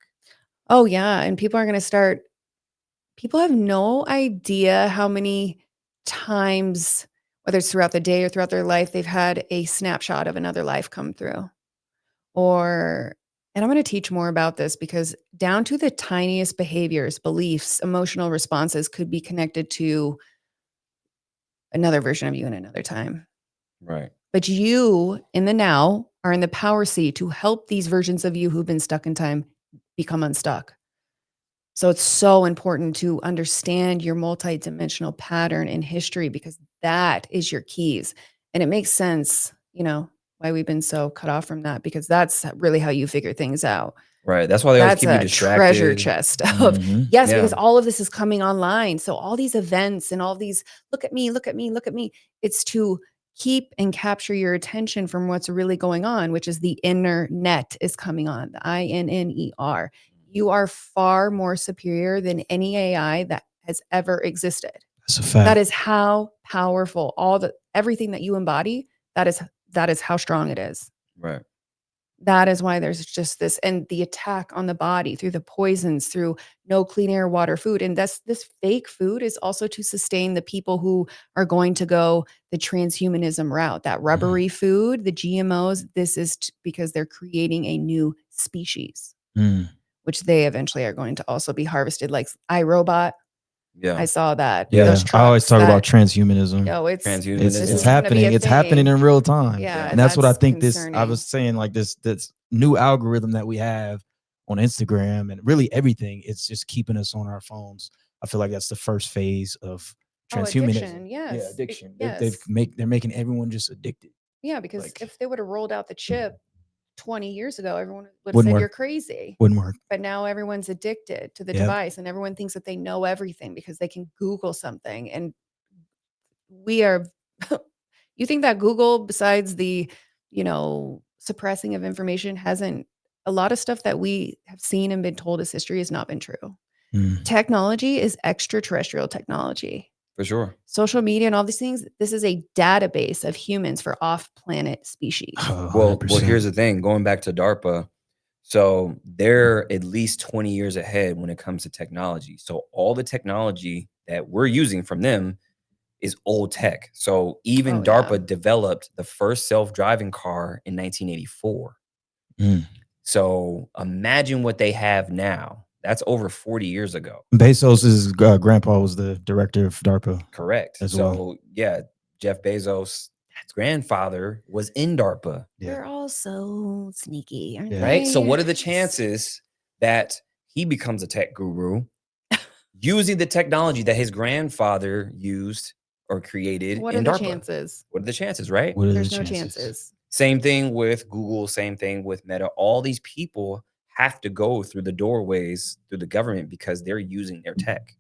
oh yeah, and people are going to start. People have no idea how many times, whether it's throughout the day or throughout their life, they've had a snapshot of another life come through. And I'm going to teach more about this because down to the tiniest behaviors, beliefs, emotional responses could be connected to another version of you in another time. Right. But you in the now are in the power seat to help these versions of you who've been stuck in time become unstuck. So it's so important to understand your multidimensional pattern in history because that is your keys. And it makes sense, why we've been so cut off from that because that's really how you figure things out. Right. That's why they always That's keep you a treasure distracted. chest of Mhm. yes, Yeah. because all of this is coming online. So all these events and all these look at me, look at me, look at me. It's to keep and capture your attention from what's really going on, which is the inner net is coming on, the INNER. You are far more superior than any AI that has ever existed. That's a fact. That is how powerful everything that you embody, that is how strong it is. Right. That is why there's just this, and the attack on the body through the poisons, through no clean air, water, food. And this fake food is also to sustain the people who are going to go the transhumanism route, that rubbery food, the GMOs. This is because they're creating a new species, which they eventually are going to also be harvested like iRobot. Yeah. I saw that. Yeah, Those I always trucks talk about that- transhumanism. Yo, it's Transhumanism. It's this it's is gonna be happening. a It's happening thing. in real time. Yeah, And that's what I that's think I concerning. was saying, like this new algorithm that we have on Instagram and really everything, it's just keeping us on our phones. I feel like that's the first phase of transhumanism. Addiction, yes. Yeah, addiction. Yes. They're making everyone just addicted. Yeah, because Like- if they would have rolled out the chip 20 years ago, everyone would have Wouldn't said work. you're crazy. Wouldn't work. But now everyone's addicted to the Yep. device and everyone thinks that they know everything because they can Google something. And we are, you think that Google, besides the, suppressing of information, a lot of stuff that we have seen and been told as history has not been true. Technology is extraterrestrial technology. For sure. Social media and all these things, this is a database of humans for off-planet species. Oh, Well, 100%. here's the thing. Going back to DARPA, so they're at least 20 years ahead when it comes to technology. So all the technology that we're using from them is old tech. So even Oh, DARPA yeah. developed the first self-driving car in 1984. So imagine what they have now. That's over 40 years ago. Bezos's grandpa was the director of DARPA. Correct. As so well. yeah, Jeff Bezos' grandfather was in DARPA. Yeah. They're all so sneaky, aren't they? Right. So what are the chances that he becomes a tech guru using the technology that his grandfather used or created What are in the DARPA. chances? What are the chances, right? What are There's the no chances? chances. Same thing with Google, same thing with Meta. All these people have to go through the doorways through the government because they're using their tech.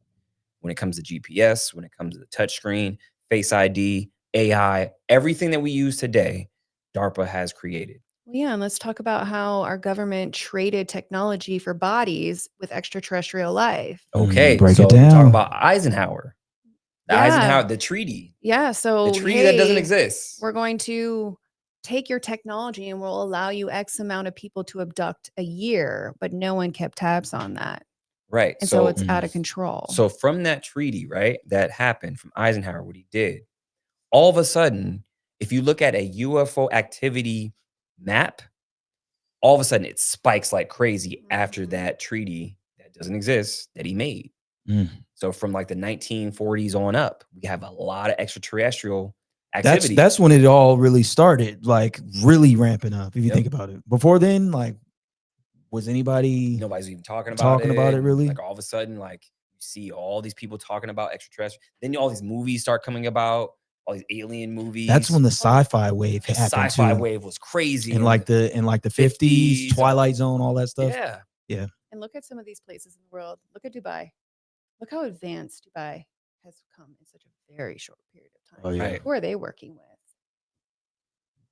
When it comes to GPS, when it comes to the touchscreen, Face ID, AI, everything that we use today, DARPA has created. Well, yeah, and let's talk about how our government traded technology for bodies with extraterrestrial life. Okay, break it so you're talking down. about Eisenhower. The treaty. Yeah, so The treaty that doesn't hey, exist. we're going to take your technology and we'll allow you X amount of people to abduct a year, but no one kept tabs on that. Right. And so So it's out of control. So from that treaty, right, that happened from Eisenhower, what he did, all of a sudden, if you look at a UFO activity map, all of a sudden it spikes like crazy after Mhm. that treaty that doesn't exist that he made. Mm. So from like the 1940s on up, we have a lot of extraterrestrial activity. That's when it all really started, like really ramping up. If you Yep. think about it, before then, like, was anybody Nobody's even talking about talking about it really? Like all of a sudden, like you see all these people talking about extraterrestrial. Then all these movies start coming about, all these alien movies. That's when the sci-fi wave the happened sci-fi too. wave was crazy. In like the 50s, 50s, Twilight Zone, all that stuff. Yeah. And look at some of these places in the world. Look at Dubai. Look how advanced Dubai has come in such a very short period of time. Oh yeah. Right. Who are they working with?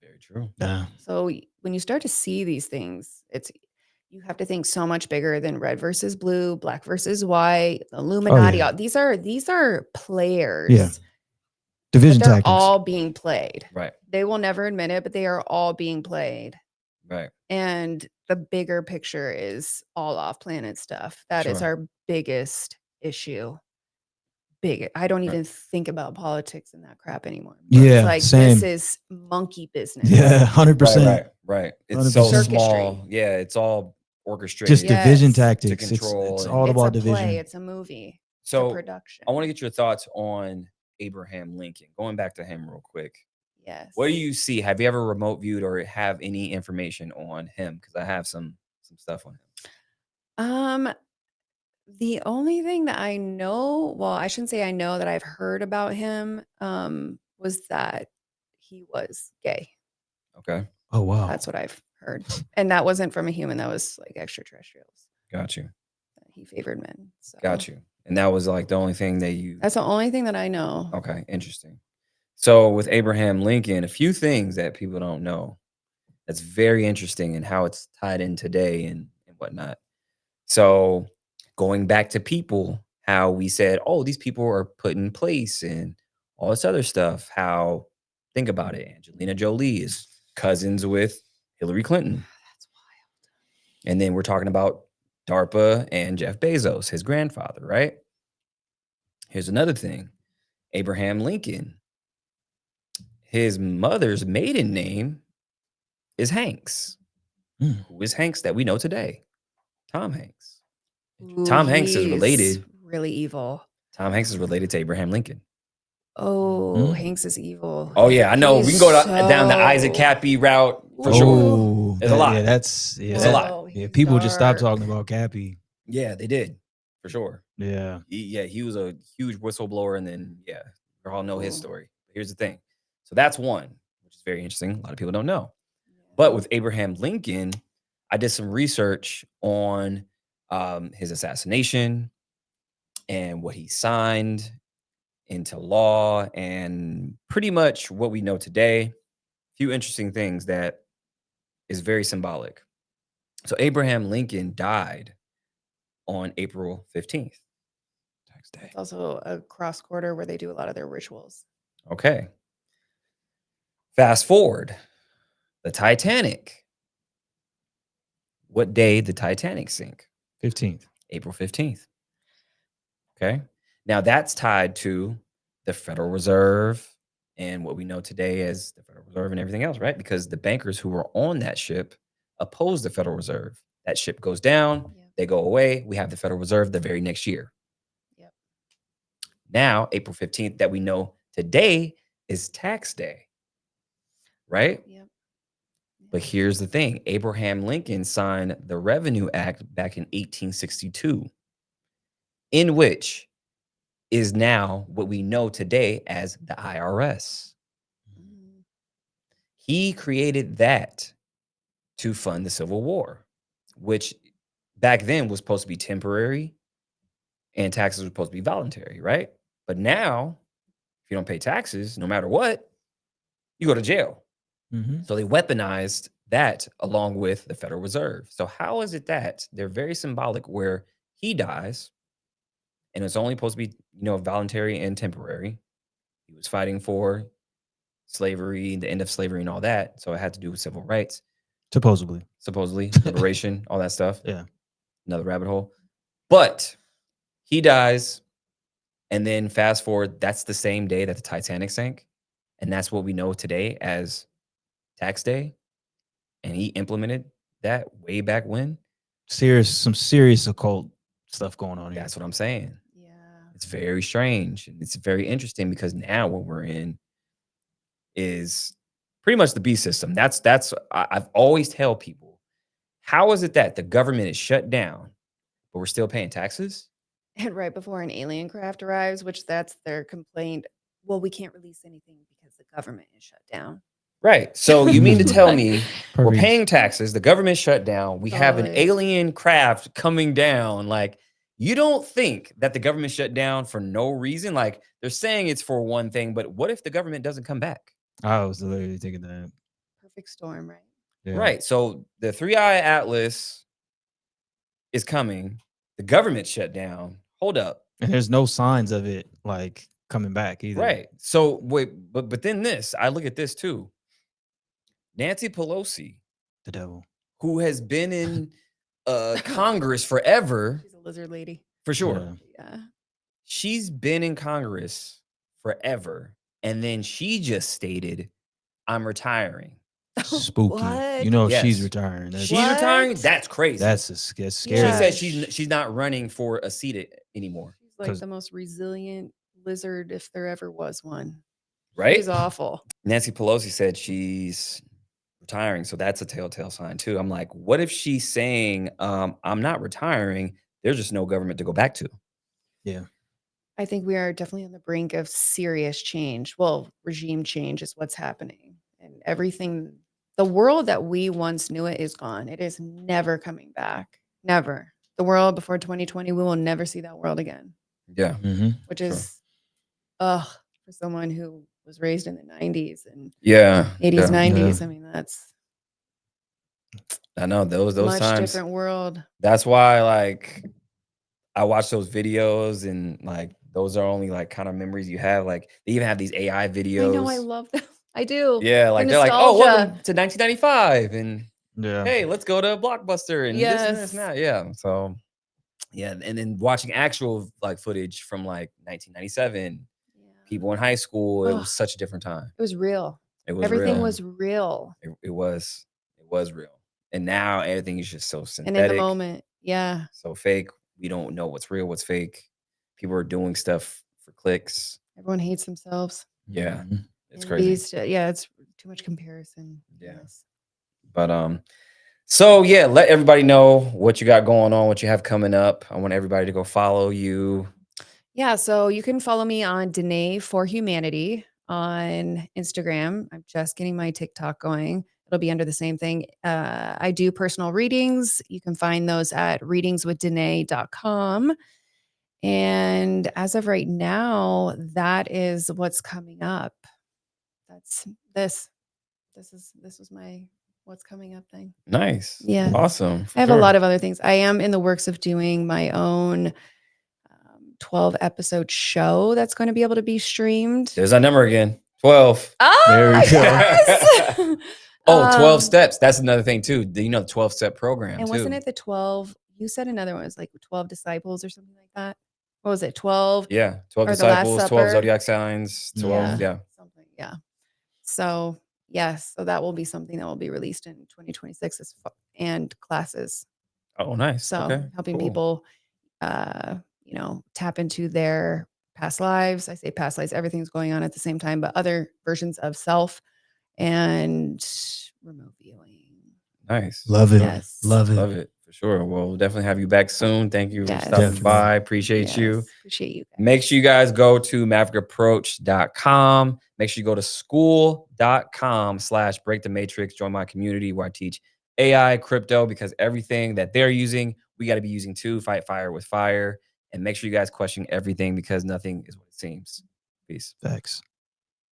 Very true. Yeah. So when you start to see these things, you have to think so much bigger than red versus blue, black versus white, Illuminati. yeah. These are players. Yeah. But Division they're tactics. all being played. Right. They will never admit it, but they are all being played. Right. And the bigger picture is all off planet stuff. That is Sure. our biggest issue. I don't even think about politics and that crap anymore. Yeah, It's like same. this is monkey business. Yeah, 100%. Right. It's so 100%. small. Yeah, it's all orchestrated. Just division Yes. tactics. To control It's and- all It's about a division. play, it's a movie, it's So a production. I want to get your thoughts on Abraham Lincoln. Going back to him real quick. Yes. What do you see? Have you ever remote viewed or have any information on him? Because I have some stuff on him. The only thing that I know, well, I shouldn't say I know that I've heard about him, was that he was gay. Okay. Oh wow. That's what I've heard. And that wasn't from a human, that was like extraterrestrials. Got you. He favored men. So Got you. And that was like the only thing that you. that's the only thing that I know. Okay. Interesting. So with Abraham Lincoln, a few things that people don't know that's very interesting and how it's tied in today and whatnot. So going back to people, how we said, oh, these people are put in place and all this other stuff. How, think about it, Angelina Jolie is cousins with Hillary Clinton. That's wild. And then we're talking about DARPA and Jeff Bezos, his grandfather, right? Here's another thing. Abraham Lincoln, his mother's maiden name is Hanks. Mm. Who is Hanks that we know today? Tom Hanks. Ooh, Tom Hanks is he's related. really evil. Tom Hanks is related to Abraham Lincoln. Oh, Mm. Hanks is evil. Oh yeah, I know. We can go down the so- Isaac Cappy route for Ooh. sure. Oh, There's a lot. Yeah, that's yeah. There's a lot. Oh, Yeah, he's people just stopped dark. talking about Cappy. Yeah, they did for sure. Yeah. He was a huge whistleblower, and then we all know his Ooh. story. But here's the thing. So that's one, which is very interesting. A lot of people don't know. But with Abraham Lincoln, I did some research on his assassination and what he signed into law and pretty much what we know today. A few interesting things that is very symbolic. So Abraham Lincoln died on April 15th. Tax day. It's also a cross quarter where they do a lot of their rituals. Okay. Fast forward. The Titanic. What day did Titanic sink? 15th. April 15th. Okay. Now that's tied to the Federal Reserve and what we know today as the Federal Reserve and everything else, right? Because the bankers who were on that ship opposed the Federal Reserve. That ship goes down, Yep. they go away. We have the Federal Reserve the very next year. Yep. Now, April 15th, that we know today is tax day, right? Yep. But here's the thing. Abraham Lincoln signed the Revenue Act back in 1862, in which is now what we know today as the IRS. Mm. He created that to fund the Civil War, which back then was supposed to be temporary and taxes were supposed to be voluntary, right? But now, if you don't pay taxes, no matter what, you go to jail. Mhm. So they weaponized that along with the Federal Reserve. So how is it that they're very symbolic where he dies and it's only supposed to be, voluntary and temporary. He was fighting for slavery, the end of slavery and all that. So it had to do with civil rights, Supposedly. supposedly, liberation, all that stuff. Yeah. Another rabbit hole. But he dies. And then fast forward, that's the same day that the Titanic sank. And that's what we know today as tax day. And he implemented that way back when. Some serious occult stuff going on here. That's what I'm saying. Yeah. It's very strange. And it's very interesting because now what we're in is pretty much the B system. I've always tell people, how is it that the government is shut down, but we're still paying taxes? And right before an alien craft arrives, which that's their complaint. Well, we can't release anything because the government is shut down. Right. So you mean to tell Like, me we're Perfect. paying taxes, the government shut down, we have an Totally. alien craft coming down. Like, you don't think that the government shut down for no reason? Like, they're saying it's for one thing, but what if the government doesn't come back? I was literally thinking that. perfect storm, right? Yeah. Right. So the 3-Eye Atlas is coming. The government shut down. Hold up. And there's no signs of it like coming back either. Right. So wait, but then this, I look at this too. Nancy Pelosi, The devil. who has been in Congress forever, She's a lizard lady. for sure. Yeah. Yeah. She's been in Congress forever. And then she just stated, I'm retiring. Spooky. What? You know Yes. she's retiring. That's She's retiring? What? That's crazy. that's scary. She Yeah. said she's not running for a seat anymore. She's like 'Cause- the most resilient lizard if there ever was one. Right? She's awful. Nancy Pelosi said she's retiring. So that's a telltale sign too. I'm like, what if she's saying, I'm not retiring? There's just no government to go back to. Yeah. I think we are definitely on the brink of serious change. Well, regime change is what's happening. And everything, the world that we once knew it is gone. It is never coming back. Never. The world before 2020, we will never see that world again, Yeah. Mm-hmm. which Sure. is, for someone who was raised in the 90s and Yeah. 80s, yeah. 90s. Yeah. I mean, that's I know those much times. different world. That's why, like, I watch those videos and like those are only like kind of memories you have. Like they even have these AI videos. I know, I love them. I do. Yeah, The like they're like, oh, welcome nostalgia. to 1995, and Yeah. hey, let's go to Blockbuster and this and this and Yes. that. Yeah. So yeah, and then watching actual like footage from like 1997, Yeah. people in high school, it Ugh. was such a different time. It was real. It was Everything real. was real. It was real. And now everything is just so And synthetic, in the moment, yeah. so fake. We don't know what's real, what's fake. People are doing stuff for clicks. Everyone hates themselves. Yeah. Mhm. It's And crazy. yeah, it's too much comparison. Yeah. Yes. But so yeah, let everybody know what you got going on, what you have coming up. I want everybody to go follow you. Yeah, so you can follow me on Denea for Humanity on Instagram. I'm just getting my TikTok going. It'll be under the same thing. I do personal readings. You can find those at readingswithdenea.com. And as of right now, that is what's coming up. That's this. This was my what's coming up thing. Nice. Yes. Awesome. I have a lot of other things. I am in the works of doing my own 12 episode show that's going to be able to be streamed. There's that number again. 12. Oh, There we go. yes. 12 steps. That's another thing too. The 12-step program And too. wasn't it the 12? You said another one was like 12 disciples or something like that. What was it? 12? Yeah. 12 or the Last disciples, 12 Supper? zodiac signs, 12. Yeah. Something. Yeah. So, yes. So that will be something that will be released in 2026 and classes. Oh, nice. So Okay. helping cool. people, tap into their past lives. I say past lives, everything's going on at the same time, but other versions of self and remote viewing. Nice. Love it. Yes. Love it. Love it for sure. Well, we'll definitely have you back soon. Thank you for Yes. stopping Definitely. by. Appreciate you. Yes, appreciate you guys. Make sure you guys go to maverickapproach.com. Make sure you go to school.com/break the matrix. Join my community where I teach AI, crypto, because everything that they're using, we got to be using too. Fight fire with fire. And make sure you guys question everything because nothing is what it seems. Peace. Facts.